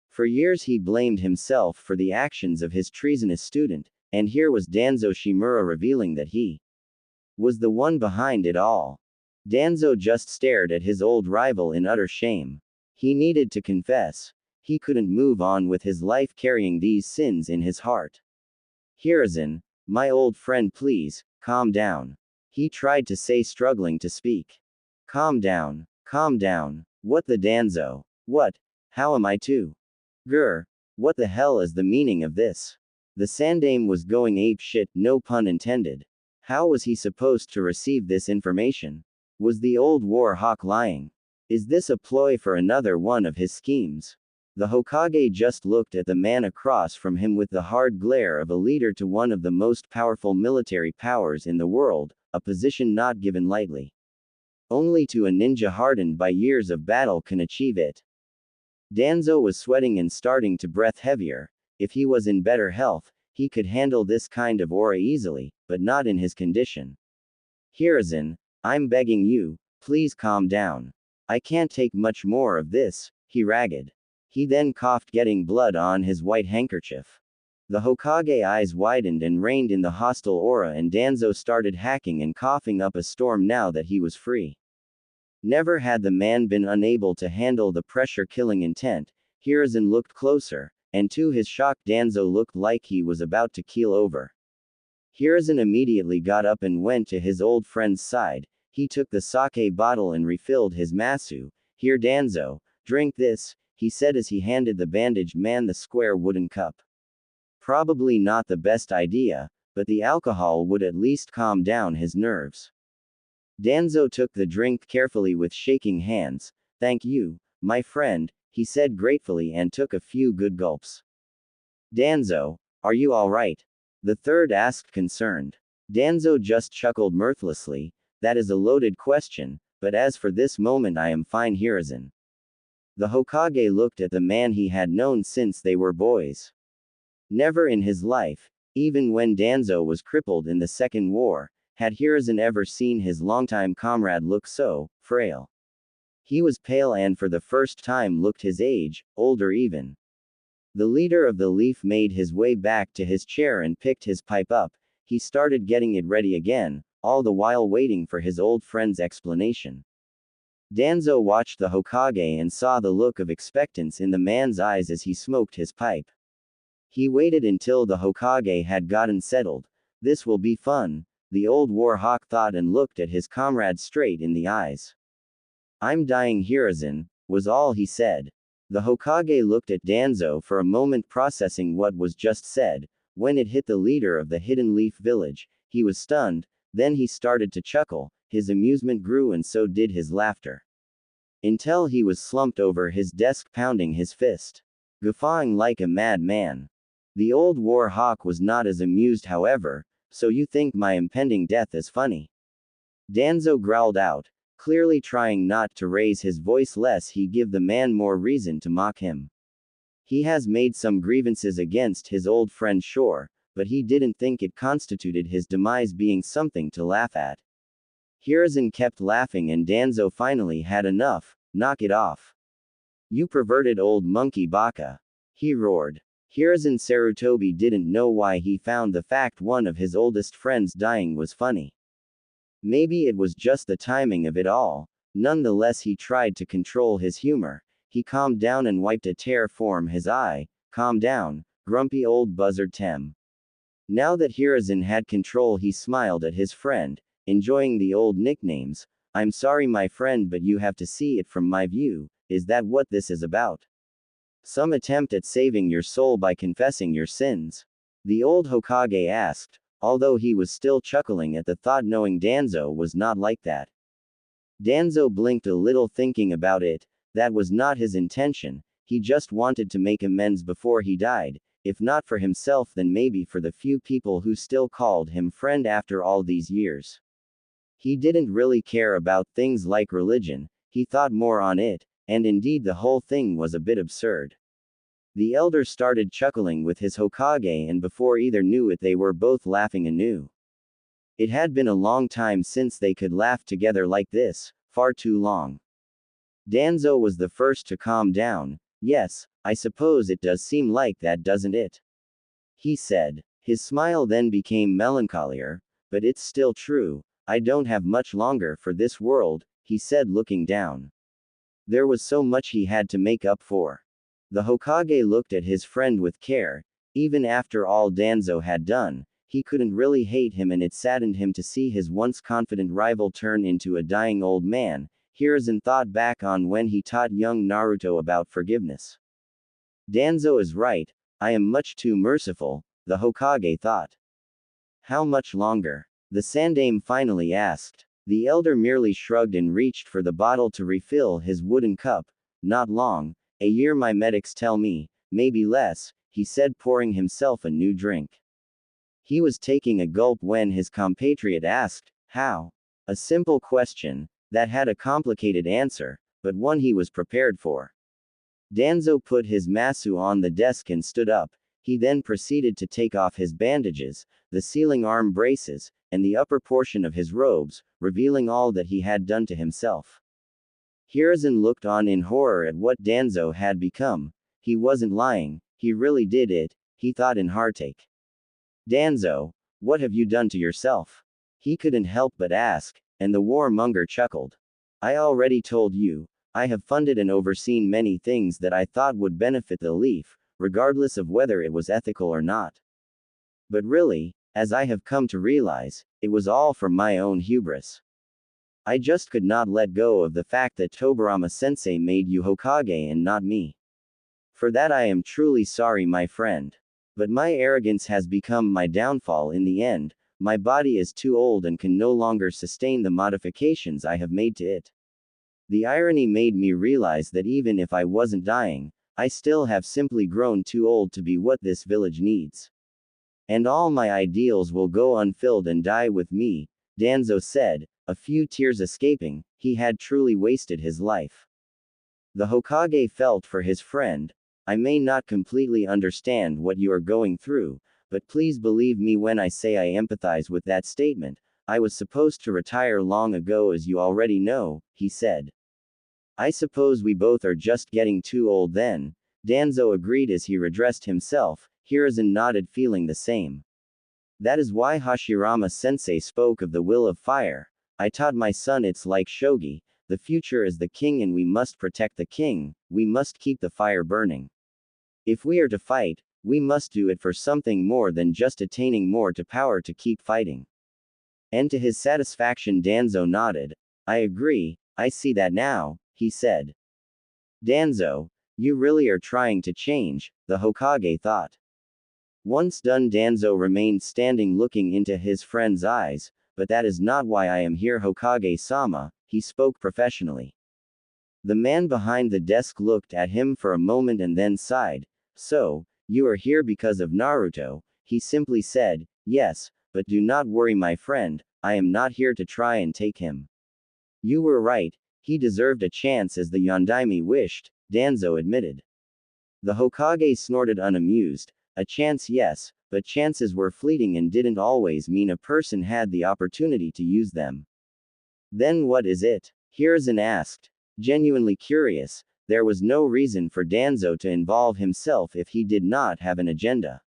For years he blamed himself for the actions of his treasonous student, and here was Danzo Shimura revealing that he was the one behind it all. Danzo just stared at his old rival in utter shame. He needed to confess. He couldn't move on with his life carrying these sins in his heart. Hiruzen, my old friend, please, calm down. He tried to say, struggling to speak. Calm down. Calm down. What the Danzo? What? How am I to? Grr. What the hell is the meaning of this? The Sandaime was going ape shit, no pun intended. How was he supposed to receive this information? Was the old War Hawk lying? Is this a ploy for another one of his schemes? The Hokage just looked at the man across from him with the hard glare of a leader to one of the most powerful military powers in the world, a position not given lightly. Only to a ninja hardened by years of battle can achieve it. Danzo was sweating and starting to breath heavier. If he was in better health, he could handle this kind of aura easily, but not in his condition. Hiruzen, I'm begging you, please calm down. I can't take much more of this, he ragged. He then coughed, getting blood on his white handkerchief. The Hokage eyes widened and reined in the hostile aura, and Danzo started hacking and coughing up a storm now that he was free. Never had the man been unable to handle the pressure-killing intent. Hiruzen looked closer, and to his shock Danzo looked like he was about to keel over. Hiruzen immediately got up and went to his old friend's side. He took the sake bottle and refilled his masu. Here Danzo, drink this, he said as he handed the bandaged man the square wooden cup. Probably not the best idea, but the alcohol would at least calm down his nerves. Danzo took the drink carefully with shaking hands. Thank you, my friend, he said gratefully and took a few good gulps. Danzo, are you alright? The third asked, concerned. Danzo just chuckled mirthlessly. That is a loaded question, but as for this moment I am fine, Hiruzen. The Hokage looked at the man he had known since they were boys. Never in his life, even when Danzo was crippled in the Second War, had Hiruzen ever seen his longtime comrade look so frail. He was pale and for the first time looked his age, older even. The leader of the Leaf made his way back to his chair and picked his pipe up. He started getting it ready again, all the while waiting for his old friend's explanation. Danzo watched the Hokage and saw the look of expectance in the man's eyes as he smoked his pipe. He waited until the Hokage had gotten settled. This will be fun, the old war hawk thought and looked at his comrade straight in the eyes. I'm dying, Hiruzen, was all he said. The Hokage looked at Danzo for a moment, processing what was just said. When it hit the leader of the Hidden Leaf Village, he was stunned, then he started to chuckle, his amusement grew and so did his laughter. Until he was slumped over his desk pounding his fist, guffawing like a madman. The old war hawk was not as amused, however. So you think my impending death is funny? Danzo growled out, clearly trying not to raise his voice lest he give the man more reason to mock him. He has made some grievances against his old friend, sure, but he didn't think it constituted his demise being something to laugh at. Hiruzen kept laughing and Danzo finally had enough. Knock it off. You perverted old monkey baka. He roared. Hiruzen Sarutobi didn't know why he found the fact one of his oldest friends dying was funny. Maybe it was just the timing of it all. Nonetheless, he tried to control his humor. He calmed down and wiped a tear from his eye. Calm down, grumpy old buzzard Tem. Now that Hiruzen had control, he smiled at his friend, enjoying the old nicknames. I'm sorry, my friend, but you have to see it from my view. Is that what this is about? Some attempt at saving your soul by confessing your sins? The old Hokage asked, although he was still chuckling at the thought, knowing Danzo was not like that. Danzo blinked a little, thinking about it. That was not his intention. He just wanted to make amends before he died, if not for himself then maybe for the few people who still called him friend after all these years. He didn't really care about things like religion, he thought more on it, and indeed the whole thing was a bit absurd. The elder started chuckling with his Hokage and before either knew it they were both laughing anew. It had been a long time since they could laugh together like this, far too long. Danzo was the first to calm down. Yes, I suppose it does seem like that, doesn't it? He said. His smile then became melancholier, but it's still true. I don't have much longer for this world, he said, looking down. There was so much he had to make up for. The Hokage looked at his friend with care. Even after all Danzo had done, he couldn't really hate him, and it saddened him to see his once confident rival turn into a dying old man. Hiruzen thought back on when he taught young Naruto about forgiveness. Danzo is right, I am much too merciful, the Hokage thought. How much longer? The Sandaime finally asked. The elder merely shrugged and reached for the bottle to refill his wooden cup. Not long. A year, my medics tell me, maybe less, he said, pouring himself a new drink. He was taking a gulp when his compatriot asked, how? A simple question, that had a complicated answer, but one he was prepared for. Danzo put his masu on the desk and stood up. He then proceeded to take off his bandages, the sealing arm braces, and the upper portion of his robes, revealing all that he had done to himself. Hiruzen looked on in horror at what Danzo had become. He wasn't lying, he really did it, he thought in heartache. Danzo, what have you done to yourself? He couldn't help but ask, and the warmonger chuckled. I already told you, I have funded and overseen many things that I thought would benefit the Leaf, regardless of whether it was ethical or not. But really, as I have come to realize, it was all from my own hubris. I just could not let go of the fact that Tobirama-sensei made you Hokage and not me. For that I am truly sorry, my friend. But my arrogance has become my downfall in the end. My body is too old and can no longer sustain the modifications I have made to it. The irony made me realize that even if I wasn't dying, I still have simply grown too old to be what this village needs. And all my ideals will go unfilled and die with me, Danzo said, a few tears escaping. He had truly wasted his life. The Hokage felt for his friend. I may not completely understand what you are going through, but please believe me when I say I empathize with that statement. I was supposed to retire long ago, as you already know, he said. I suppose we both are just getting too old then. Danzo agreed as he redressed himself. Hiruzen nodded, feeling the same. That is why Hashirama-sensei spoke of the will of fire. I taught my son it's like shogi. The future is the king and we must protect the king. We must keep the fire burning. If we are to fight, we must do it for something more than just attaining more to power to keep fighting. And to his satisfaction, Danzo nodded. I agree, I see that now, he said. Danzo, you really are trying to change, the Hokage thought. Once done, Danzo remained standing looking into his friend's eyes, but that is not why I am here, Hokage-sama, he spoke professionally. The man behind the desk looked at him for a moment and then sighed. So, you are here because of Naruto, he simply said. Yes, but do not worry, my friend, I am not here to try and take him. You were right, he deserved a chance as the Yondaime wished, Danzo admitted. The Hokage snorted, unamused. A chance, yes, but chances were fleeting and didn't always mean a person had the opportunity to use them. Then what is it? Hiruzen asked. Genuinely curious, there was no reason for Danzo to involve himself if he did not have an agenda.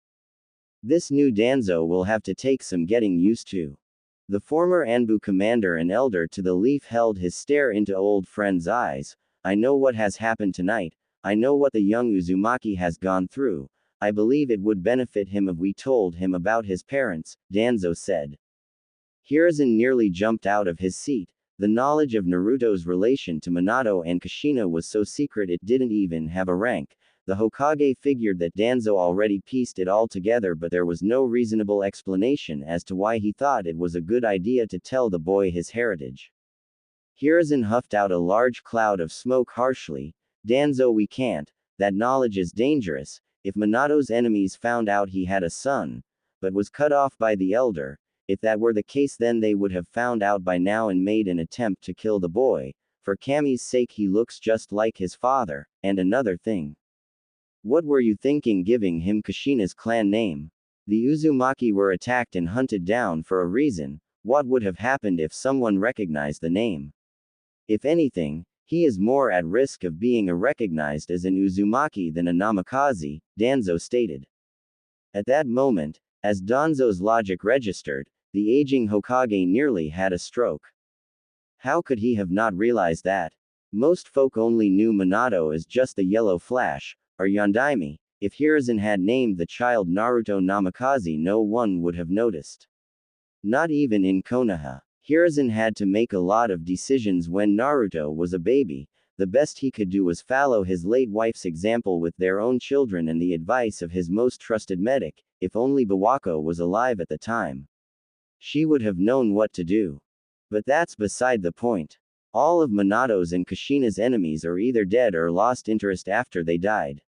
This new Danzo will have to take some getting used to. The former Anbu commander and elder to the leaf held his stare into old friend's eyes. I know what has happened tonight, I know what the young Uzumaki has gone through. I believe it would benefit him if we told him about his parents, Danzo said. Hiruzen nearly jumped out of his seat. The knowledge of Naruto's relation to Minato and Kushina was so secret it didn't even have a rank. The Hokage figured that Danzo already pieced it all together, but there was no reasonable explanation as to why he thought it was a good idea to tell the boy his heritage. Hiruzen huffed out a large cloud of smoke harshly. Danzo, we can't. That knowledge is dangerous. If Minato's enemies found out he had a son, but was cut off by the elder, if that were the case, then they would have found out by now and made an attempt to kill the boy. For Kami's sake, he looks just like his father. And another thing. What were you thinking giving him Kushina's clan name? The Uzumaki were attacked and hunted down for a reason. What would have happened if someone recognized the name? If anything, he is more at risk of being recognized as an Uzumaki than a Namikaze, Danzo stated. At that moment, as Danzo's logic registered, the aging Hokage nearly had a stroke. How could he have not realized that? Most folk only knew Minato as just the Yellow Flash, or Yondaime. If Hiruzen had named the child Naruto Namikaze, no one would have noticed. Not even in Konoha. Hiruzen had to make a lot of decisions when Naruto was a baby. The best he could do was follow his late wife's example with their own children and the advice of his most trusted medic. If only Bawako was alive at the time, she would have known what to do. But that's beside the point. All of Minato's and Kushina's enemies are either dead or lost interest after they died.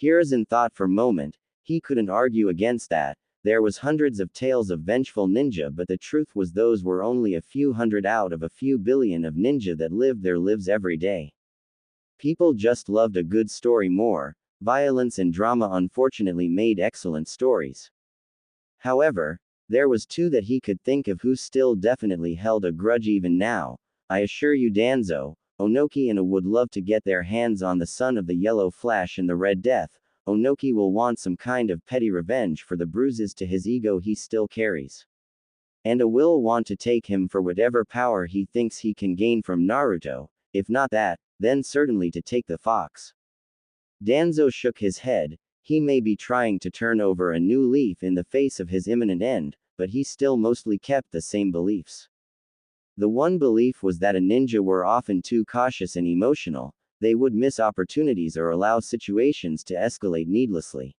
Hiruzen thought for a moment. He couldn't argue against that. There was hundreds of tales of vengeful ninja, but the truth was those were only a few hundred out of a few billion of ninja that lived their lives every day. People just loved a good story more. Violence and drama unfortunately made excellent stories. However, there was two that he could think of who still definitely held a grudge even now. I assure you, Danzo, Onoki and A would love to get their hands on the son of the Yellow Flash and the Red Death. Onoki will want some kind of petty revenge for the bruises to his ego he still carries. And A will want to take him for whatever power he thinks he can gain from Naruto. If not that, then certainly to take the fox. Danzo shook his head. He may be trying to turn over a new leaf in the face of his imminent end, but he still mostly kept the same beliefs. The one belief was that a ninja were often too cautious and emotional. They would miss opportunities or allow situations to escalate needlessly.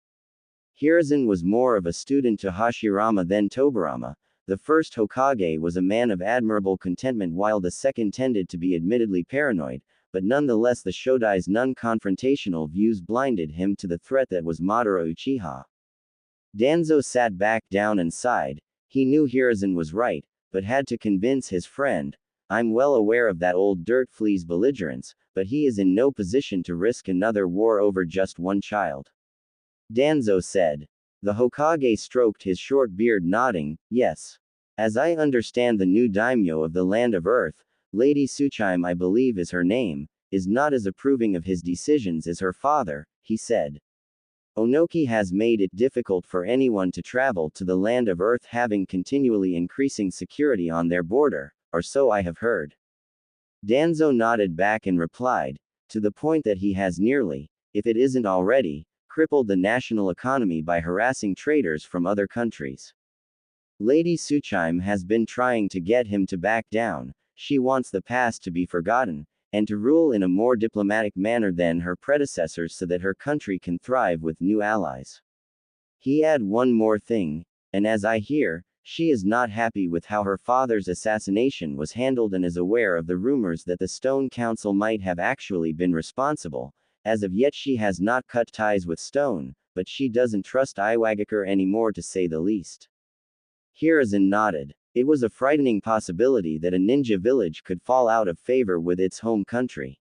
Hiruzen was more of a student to Hashirama than Tobirama. The first Hokage was a man of admirable contentment while the second tended to be admittedly paranoid, but nonetheless the Shodai's non-confrontational views blinded him to the threat that was Madara Uchiha. Danzo sat back down and sighed. He knew Hiruzen was right, but had to convince his friend. I'm well aware of that old dirt flea's belligerence, but he is in no position to risk another war over just one child. Danzo said. The Hokage stroked his short beard, nodding, yes. As I understand, the new daimyo of the Land of Earth, Lady Tsuchime, I believe is her name, is not as approving of his decisions as her father, he said. Onoki has made it difficult for anyone to travel to the Land of Earth, having continually increasing security on their border, or so I have heard. Danzo nodded back and replied, to the point that he has nearly, if it isn't already, crippled the national economy by harassing traders from other countries. Lady Tsuchime has been trying to get him to back down. She wants the past to be forgotten, and to rule in a more diplomatic manner than her predecessors so that her country can thrive with new allies. He added one more thing, and as I hear, she is not happy with how her father's assassination was handled and is aware of the rumors that the Stone Council might have actually been responsible. As of yet she has not cut ties with Stone, but she doesn't trust Iwagakure anymore, to say the least. Hiruzen nodded. It was a frightening possibility that a ninja village could fall out of favor with its home country.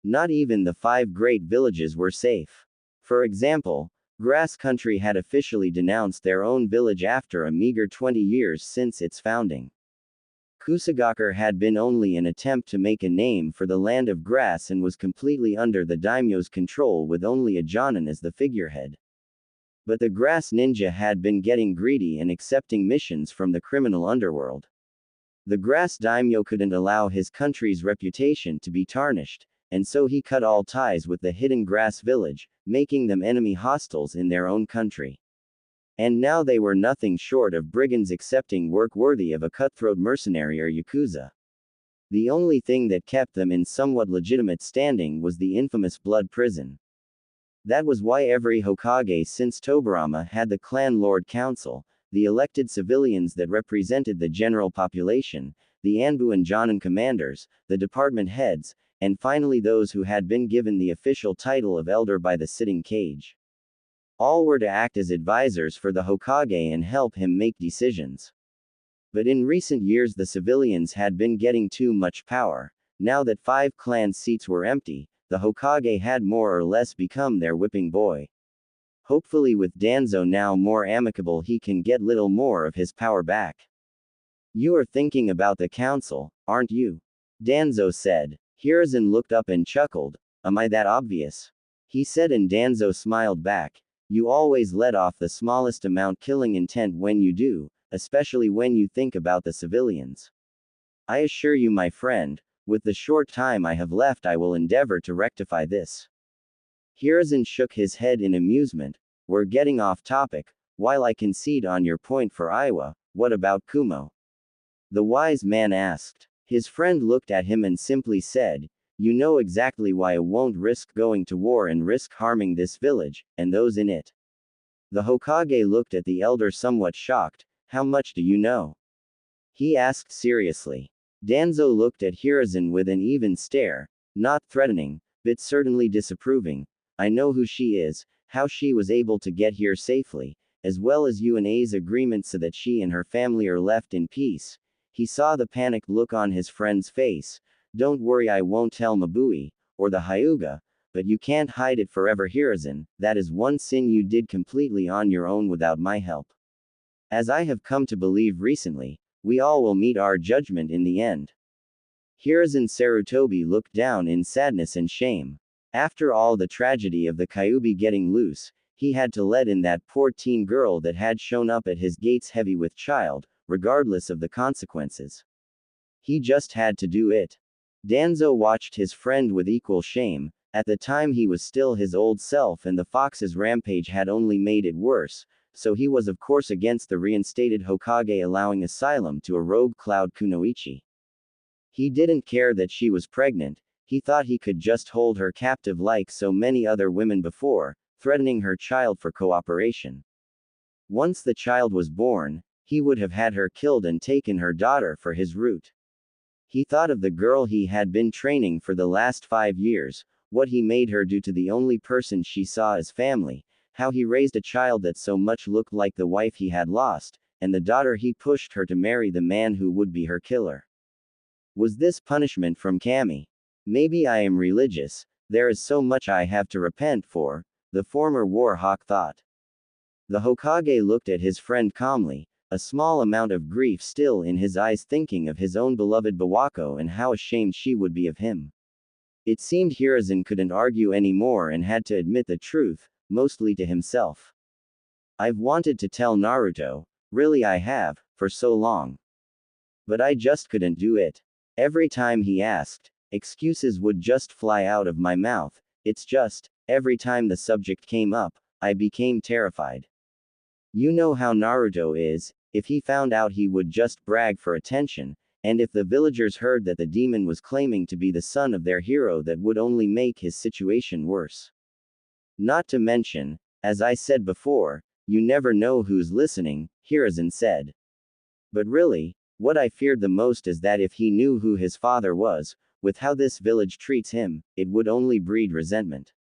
Not even the 5 great villages were safe. For example, Grass Country had officially denounced their own village after a meager 20 years since its founding. Kusagakure had been only an attempt to make a name for the Land of Grass and was completely under the daimyo's control with only a Jonin as the figurehead. But the Grass Ninja had been getting greedy and accepting missions from the criminal underworld. The Grass Daimyo couldn't allow his country's reputation to be tarnished, and so he cut all ties with the hidden Grass Village, making them enemy hostiles in their own country. And now they were nothing short of brigands accepting work worthy of a cutthroat mercenary or yakuza. The only thing that kept them in somewhat legitimate standing was the infamous Blood Prison. That was why every Hokage since Tobirama had the Clan Lord Council, the elected civilians that represented the general population, the Anbu and Jonin commanders, the department heads, and finally those who had been given the official title of Elder by the sitting Kage. All were to act as advisors for the Hokage and help him make decisions. But in recent years the civilians had been getting too much power. Now that 5 clan seats were empty, the Hokage had more or less become their whipping boy. Hopefully with Danzo now more amicable he can get little more of his power back. You are thinking about the council, aren't you? Danzo said. Hiruzen looked up and chuckled. Am I that obvious? He said, and Danzo smiled back. You always let off the smallest amount killing intent when you do, especially when you think about the civilians. I assure you, my friend, with the short time I have left I will endeavor to rectify this. Hiruzen shook his head in amusement. We're getting off topic. While I concede on your point for Iwa, what about Kumo? The wise man asked. His friend looked at him and simply said, you know exactly why I won't risk going to war and risk harming this village, and those in it. The Hokage looked at the elder somewhat shocked. How much do you know? He asked seriously. Danzo looked at Hiruzen with an even stare, not threatening, but certainly disapproving. I know who she is, how she was able to get here safely, as well as UNA's agreement so that she and her family are left in peace. He saw the panicked look on his friend's face. Don't worry, I won't tell Mabui, or the Hyuga, but you can't hide it forever, Hiruzen. That is one sin you did completely on your own without my help. As I have come to believe recently, we all will meet our judgment in the end. Hiruzen Sarutobi looked down in sadness and shame. After all the tragedy of the Kyuubi getting loose, he had to let in that poor teen girl that had shown up at his gates heavy with child, regardless of the consequences. He just had to do it. Danzo watched his friend with equal shame. At the time he was still his old self and the fox's rampage had only made it worse, so he was of course against the reinstated Hokage allowing asylum to a rogue Cloud Kunoichi. He didn't care that she was pregnant. He thought he could just hold her captive like so many other women before, threatening her child for cooperation. Once the child was born, he would have had her killed and taken her daughter for his root. He thought of the girl he had been training for the last 5 years, what he made her do to the only person she saw as family, how he raised a child that so much looked like the wife he had lost, and the daughter he pushed her to marry the man who would be her killer. Was this punishment from Kami? Maybe I am religious, there is so much I have to repent for, the former war hawk thought. The Hokage looked at his friend calmly, a small amount of grief still in his eyes, thinking of his own beloved Bawako and how ashamed she would be of him. It seemed Hiruzen couldn't argue anymore and had to admit the truth, mostly to himself. I've wanted to tell Naruto, really I have, for so long. But I just couldn't do it. Every time he asked, excuses would just fly out of my mouth. It's just, every time the subject came up, I became terrified. You know how Naruto is, if he found out he would just brag for attention, and if the villagers heard that the demon was claiming to be the son of their hero, that would only make his situation worse. Not to mention, as I said before, you never know who's listening, Hiruzen said. But really, what I feared the most is that if he knew who his father was, with how this village treats him, it would only breed resentment.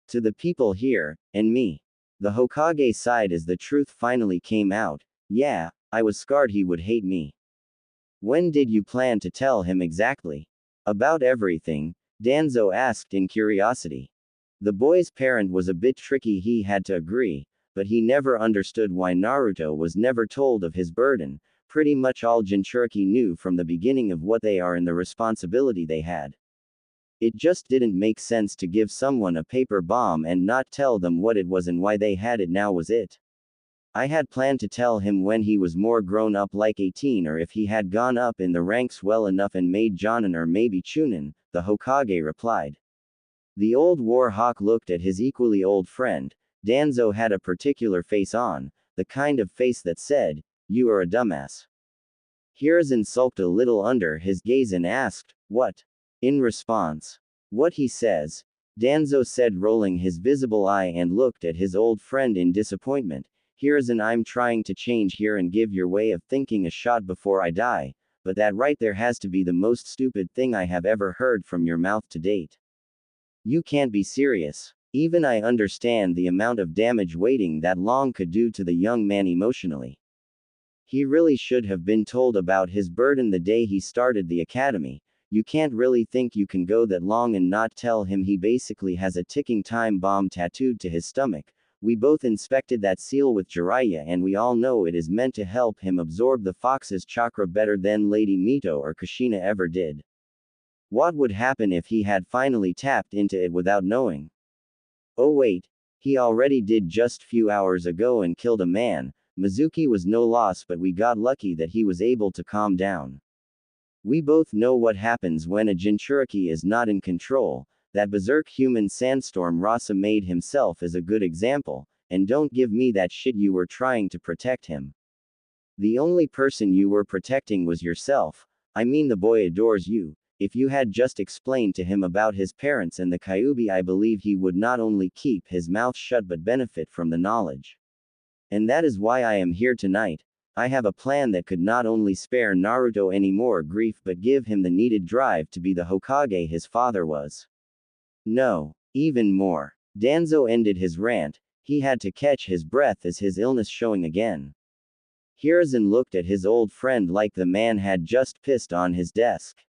To the people here, and me. The Hokage sighed as the truth finally came out. Yeah, I was scared he would hate me. When did you plan to tell him exactly? About everything, Danzo asked in curiosity. The boy's parent was a bit tricky, he had to agree, but he never understood why Naruto was never told of his burden. Pretty much all Jinchuriki knew from the beginning of what they are and the responsibility they had. It just didn't make sense to give someone a paper bomb and not tell them what it was and why they had it. Now was it. I had planned to tell him when he was more grown up, like 18, or if he had gone up in the ranks well enough and made Jonin or maybe Chunin, the Hokage replied. The old war hawk looked at his equally old friend. Danzo had a particular face on, the kind of face that said, "You are a dumbass." Hiruzen sulked a little under his gaze and asked, "What?" In response. "What he says," Danzo said, rolling his visible eye and looked at his old friend in disappointment. "Hiruzen, I'm trying to change here and give your way of thinking a shot before I die, but that right there has to be the most stupid thing I have ever heard from your mouth to date. You can't be serious." Even I understand the amount of damage waiting that long could do to the young man emotionally. He really should have been told about his burden the day he started the academy. You can't really think you can go that long and not tell him. He basically has a ticking time bomb tattooed to his stomach. We both inspected that seal with Jiraiya and we all know it is meant to help him absorb the fox's chakra better than Lady Mito or Kushina ever did. What would happen if he had finally tapped into it without knowing? Oh wait, he already did just few hours ago and killed a man. Mizuki was no loss, but we got lucky that he was able to calm down. We both know what happens when a Jinchuriki is not in control. That berserk human sandstorm Rasa made himself is a good example, and don't give me that shit. You were trying to protect him. The only person you were protecting was yourself. I mean, the boy adores you. If you had just explained to him about his parents and the Kyuubi, I believe he would not only keep his mouth shut but benefit from the knowledge. And that is why I am here tonight. I have a plan that could not only spare Naruto any more grief but give him the needed drive to be the Hokage his father was. No, even more. Danzo ended his rant. He had to catch his breath as his illness showing again. Hiruzen looked at his old friend like the man had just pissed on his desk.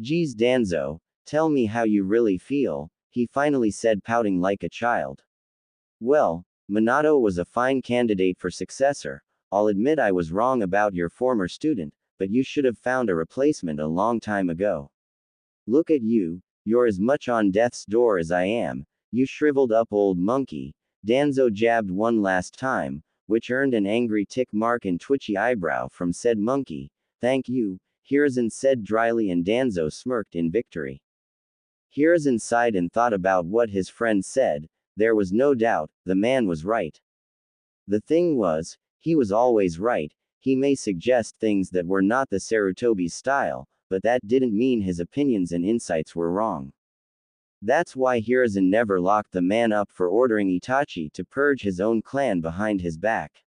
"Geez, Danzo, tell me how you really feel," he finally said, pouting like a child. "Well, Minato was a fine candidate for successor. I'll admit I was wrong about your former student, but you should have found a replacement a long time ago. Look at you, you're as much on death's door as I am, you shriveled up old monkey." Danzo jabbed one last time, which earned an angry tick mark and twitchy eyebrow from said monkey. "Thank you," Hiruzen said dryly, and Danzo smirked in victory. Hiruzen sighed and thought about what his friend said. There was no doubt, the man was right. The thing was, he was always right. He may suggest things that were not the Sarutobi's style, but that didn't mean his opinions and insights were wrong. That's why Hiruzen never locked the man up for ordering Itachi to purge his own clan behind his back.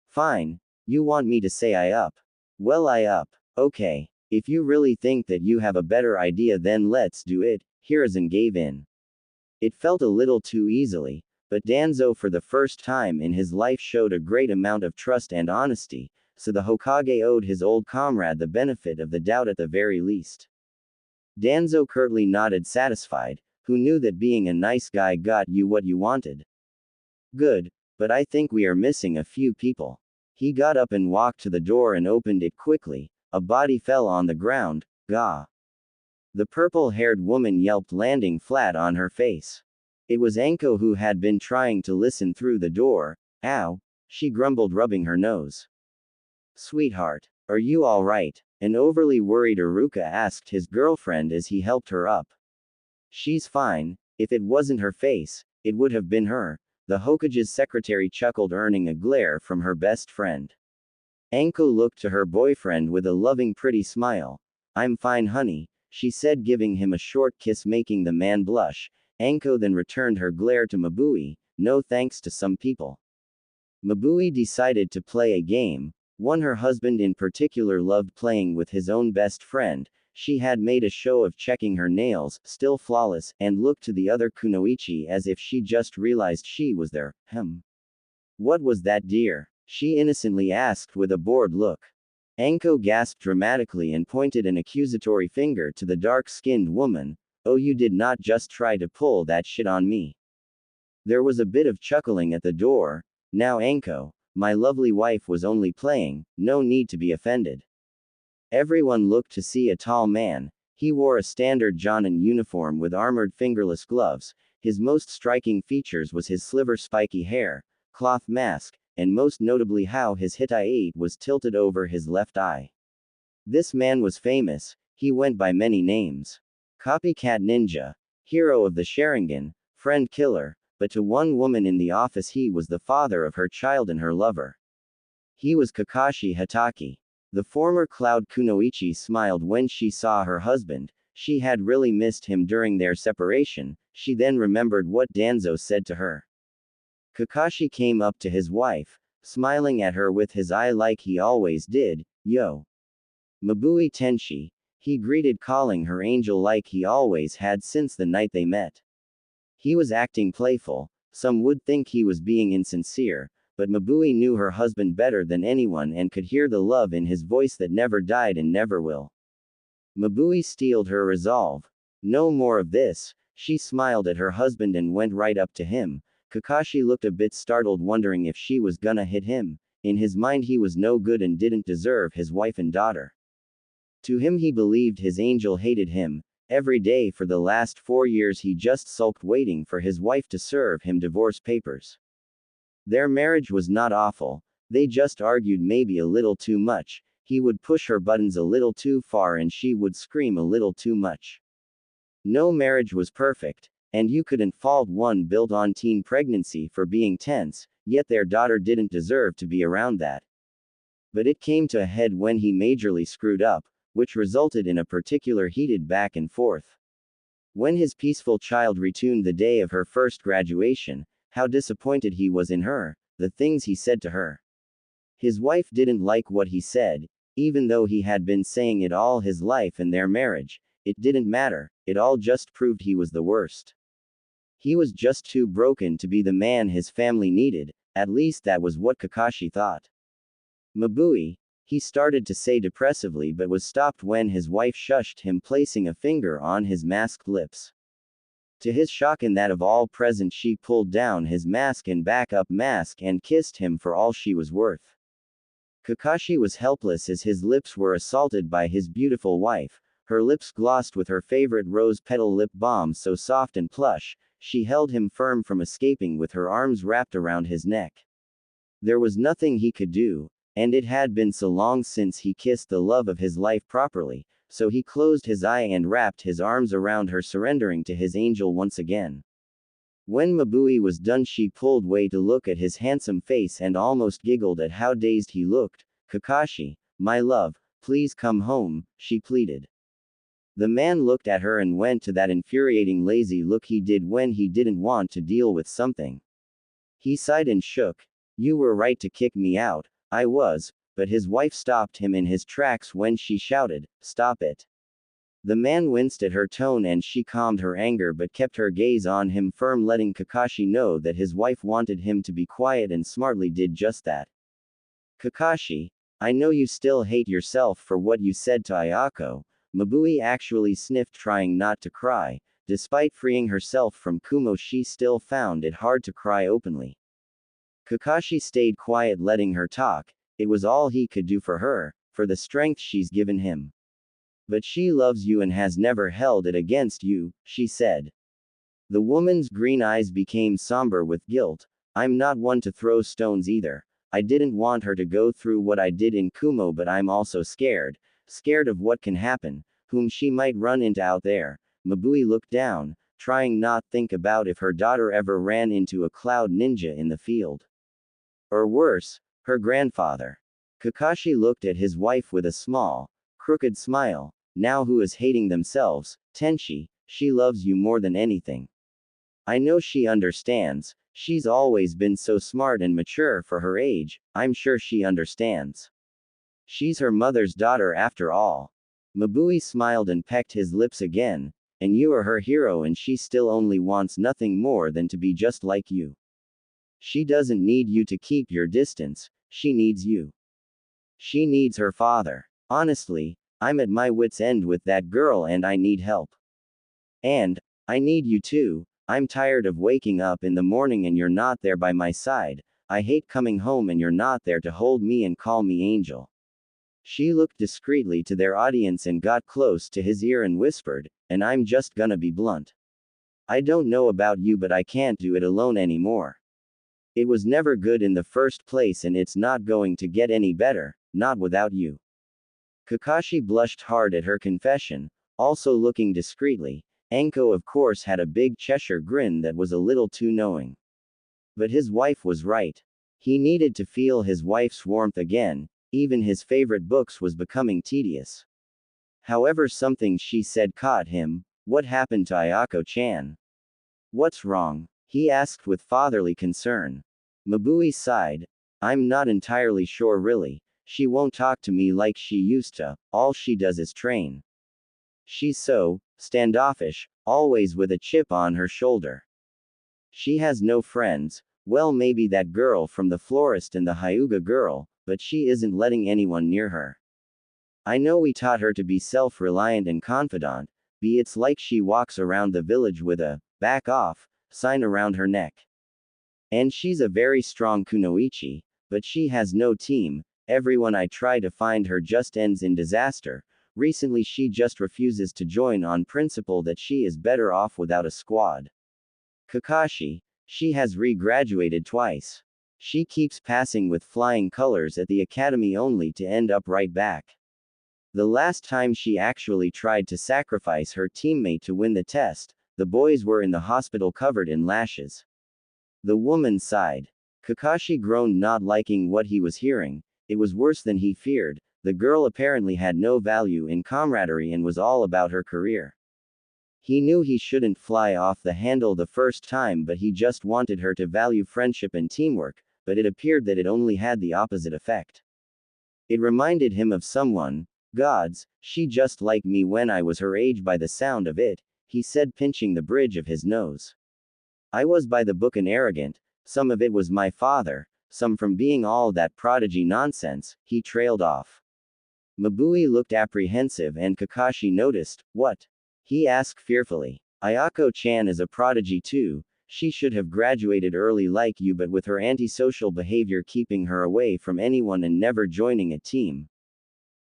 "Fine. You want me to say I up? Well, I up. Okay. If you really think that you have a better idea, then let's do it." Hiruzen gave in. It felt a little too easily, but Danzo for the first time in his life showed a great amount of trust and honesty, so the Hokage owed his old comrade the benefit of the doubt at the very least. Danzo curtly nodded satisfied, who knew that being a nice guy got you what you wanted. Good, but I think we are missing a few people. He got up and walked to the door and opened it quickly. A body fell on the ground. Gah. The purple-haired woman yelped, landing flat on her face. It was Enko, who had been trying to listen through the door. Ow, she grumbled, rubbing her nose. Sweetheart, are you all right? An overly worried Iruka asked his girlfriend as he helped her up. She's fine. If it wasn't her face, it would have been her. The Hokage's secretary chuckled, earning a glare from her best friend. Enko looked to her boyfriend with a loving, pretty smile. I'm fine, honey, she said, giving him a short kiss, making the man blush. Enko then returned her glare to Mabui. No thanks to some people. Mabui decided to play a game, one her husband in particular loved playing with his own best friend. She had made a show of checking her nails, still flawless, and looked to the other Kunoichi as if she just realized she was there. What was that, dear? She innocently asked with a bored look. Enko gasped dramatically and pointed an accusatory finger to the dark-skinned woman. Oh, you did not just try to pull that shit on me. There was a bit of chuckling at the door. Now, Enko, my lovely wife was only playing, no need to be offended. Everyone looked to see a tall man. He wore a standard Jonin uniform with armored fingerless gloves. His most striking features was his sliver spiky hair, cloth mask, and most notably how his Hittite was tilted over his left eye. This man was famous. He went by many names. Copycat ninja, hero of the Sharingan, friend killer, but to one woman in the office he was the father of her child and her lover. He was Kakashi Hatake. The former Cloud Kunoichi smiled when she saw her husband. She had really missed him during their separation. She then remembered what Danzo said to her. Kakashi came up to his wife, smiling at her with his eye like he always did. Yo. Mabui Tenshi. He greeted, calling her angel like he always had since the night they met. He was acting playful. Some would think he was being insincere, but Mabui knew her husband better than anyone and could hear the love in his voice that never died and never will. Mabui steeled her resolve. No more of this. She smiled at her husband and went right up to him. Kakashi looked a bit startled, wondering if she was gonna hit him. In his mind he was no good and didn't deserve his wife and daughter. To him he believed his angel hated him. Every day for the last 4 years he just sulked, waiting for his wife to serve him divorce papers. Their marriage was not awful. They just argued maybe a little too much. He would push her buttons a little too far and she would scream a little too much. No marriage was perfect, and you couldn't fault one built on teen pregnancy for being tense, yet their daughter didn't deserve to be around that. But it came to a head when he majorly screwed up, which resulted in a particular heated back and forth. When his peaceful child returned the day of her first graduation, how disappointed he was in her, the things he said to her. His wife didn't like what he said, even though he had been saying it all his life and their marriage. It didn't matter, it all just proved he was the worst. He was just too broken to be the man his family needed, at least that was what Kakashi thought. Mabui, he started to say depressively, but was stopped when his wife shushed him, placing a finger on his masked lips. To his shock and that of all present, she pulled down his mask and backup mask and kissed him for all she was worth. Kakashi was helpless as his lips were assaulted by his beautiful wife, her lips glossed with her favorite rose petal lip balm so soft and plush. She held him firm from escaping with her arms wrapped around his neck. There was nothing he could do, and it had been so long since he kissed the love of his life properly, so he closed his eye and wrapped his arms around her, surrendering to his angel once again. When Mabui was done, she pulled away to look at his handsome face and almost giggled at how dazed he looked. Kakashi, my love, please come home, she pleaded. The man looked at her and went to that infuriating lazy look he did when he didn't want to deal with something. He sighed and shook. You were right to kick me out. I was, but his wife stopped him in his tracks when she shouted, stop it. The man winced at her tone and she calmed her anger but kept her gaze on him firm, letting Kakashi know that his wife wanted him to be quiet and smartly did just that. Kakashi, I know you still hate yourself for what you said to Ayako. Mabui actually sniffed, trying not to cry. Despite freeing herself from Kumo, she still found it hard to cry openly. Kakashi stayed quiet, letting her talk. It was all he could do for her, for the strength she's given him. But she loves you and has never held it against you, she said. The woman's green eyes became somber with guilt. I'm not one to throw stones either. I didn't want her to go through what I did in Kumo, but I'm also scared. Scared of what can happen, whom she might run into out there. Mabui looked down, trying not to think about if her daughter ever ran into a cloud ninja in the field. Or worse, her grandfather. Kakashi looked at his wife with a small, crooked smile. Now who is hating themselves? Tenchi, she loves you more than anything. I know she understands. She's always been so smart and mature for her age. I'm sure she understands. She's her mother's daughter after all. Mabui smiled and pecked his lips again. And you are her hero, and she still only wants nothing more than to be just like you. She doesn't need you to keep your distance. She needs you. She needs her father. Honestly, I'm at my wit's end with that girl and I need help. And I need you too. I'm tired of waking up in the morning and you're not there by my side. I hate coming home and you're not there to hold me and call me angel. She looked discreetly to their audience and got close to his ear and whispered, and I'm just gonna be blunt. I don't know about you, but I can't do it alone anymore. It was never good in the first place and it's not going to get any better, not without you. Kakashi blushed hard at her confession, also looking discreetly. Anko of course had a big Cheshire grin that was a little too knowing. But his wife was right. He needed to feel his wife's warmth again, even his favorite books was becoming tedious. However, something she said caught him. What happened to Ayako-chan? What's wrong? He asked with fatherly concern. Mabui sighed. I'm not entirely sure really. She won't talk to me like she used to, all she does is train. She's so standoffish, always with a chip on her shoulder. She has no friends. Well, maybe that girl from the florist and the Hyuga girl, but she isn't letting anyone near her. I know we taught her to be self-reliant and confidant, but it's like she walks around the village with a back off sign around her neck. And she's a very strong kunoichi, but she has no team. Everyone I try to find her just ends in disaster. Recently she just refuses to join on principle that she is better off without a squad. Kakashi, she has re-graduated twice. She keeps passing with flying colors at the academy only to end up right back. The last time she actually tried to sacrifice her teammate to win the test, the boys were in the hospital covered in lashes. The woman sighed. Kakashi groaned, not liking what he was hearing. It was worse than he feared. The girl apparently had no value in camaraderie and was all about her career. He knew he shouldn't fly off the handle the first time, but he just wanted her to value friendship and teamwork, but it appeared that it only had the opposite effect. It reminded him of someone. Gods, she just liked me when I was her age by the sound of it, he said, pinching the bridge of his nose. I was by the book and arrogant. Some of it was my father, some from being all that prodigy nonsense, he trailed off. Mabui looked apprehensive and Kakashi noticed. What? He asked fearfully. Ayako-chan is a prodigy too. She should have graduated early like you, but with her antisocial behavior keeping her away from anyone and never joining a team.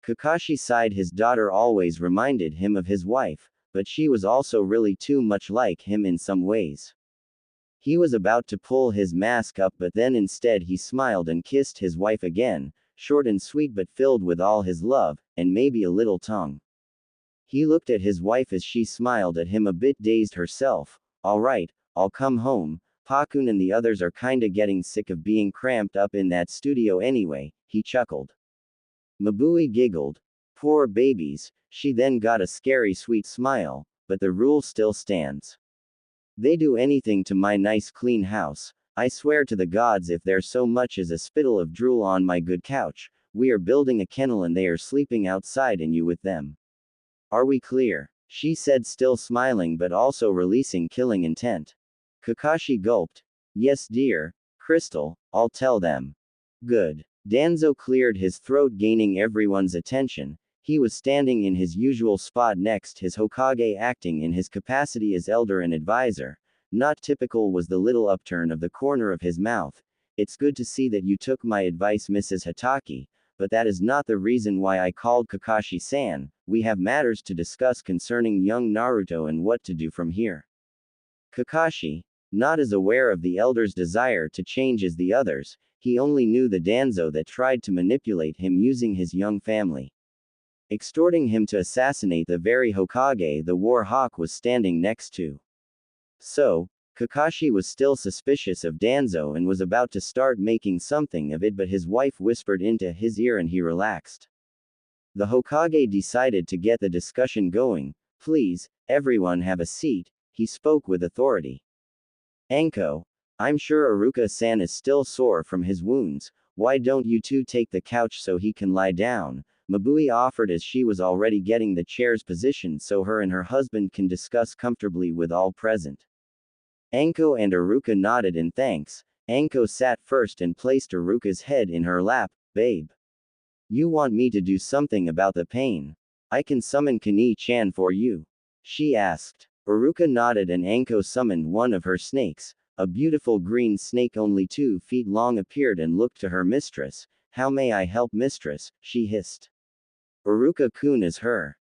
Kakashi sighed. His daughter always reminded him of his wife, but she was also really too much like him in some ways. He was about to pull his mask up, but then instead he smiled and kissed his wife again, short and sweet but filled with all his love, and maybe a little tongue. He looked at his wife as she smiled at him, a bit dazed herself. Alright, I'll come home. Pakun and the others are kinda getting sick of being cramped up in that studio anyway, he chuckled. Mabui giggled. Poor babies. She then got a scary sweet smile, but the rule still stands. They do anything to my nice clean house. I swear to the gods, if there's so much as a spittle of drool on my good couch, we are building a kennel and they are sleeping outside and you with them. Are we clear? She said, still smiling but also releasing killing intent. Kakashi gulped. Yes dear, Crystal, I'll tell them. Good. Danzo cleared his throat, gaining everyone's attention. He was standing in his usual spot next his Hokage, acting in his capacity as elder and advisor. Not typical was the little upturn of the corner of his mouth. It's good to see that you took my advice, Mrs. Hataki, but that is not the reason why I called Kakashi-san. We have matters to discuss concerning young Naruto and what to do from here. Kakashi, not as aware of the elder's desire to change as the others, he only knew the Danzo that tried to manipulate him using his young family, extorting him to assassinate the very Hokage the War Hawk was standing next to. So, Kakashi was still suspicious of Danzo and was about to start making something of it, but his wife whispered into his ear and he relaxed. The Hokage decided to get the discussion going. Please, everyone have a seat, he spoke with authority. Anko, I'm sure Iruka-san is still sore from his wounds. Why don't you two take the couch so he can lie down? Mabui offered as she was already getting the chair's position so her and her husband can discuss comfortably with all present. Anko and Iruka nodded in thanks. Anko sat first and placed Iruka's head in her lap. Babe, you want me to do something about the pain? I can summon Kani-chan for you, she asked. Iruka nodded and Anko summoned one of her snakes. A beautiful green snake only 2 feet long appeared and looked to her mistress. How may I help, mistress? She hissed. Iruka-kun is her.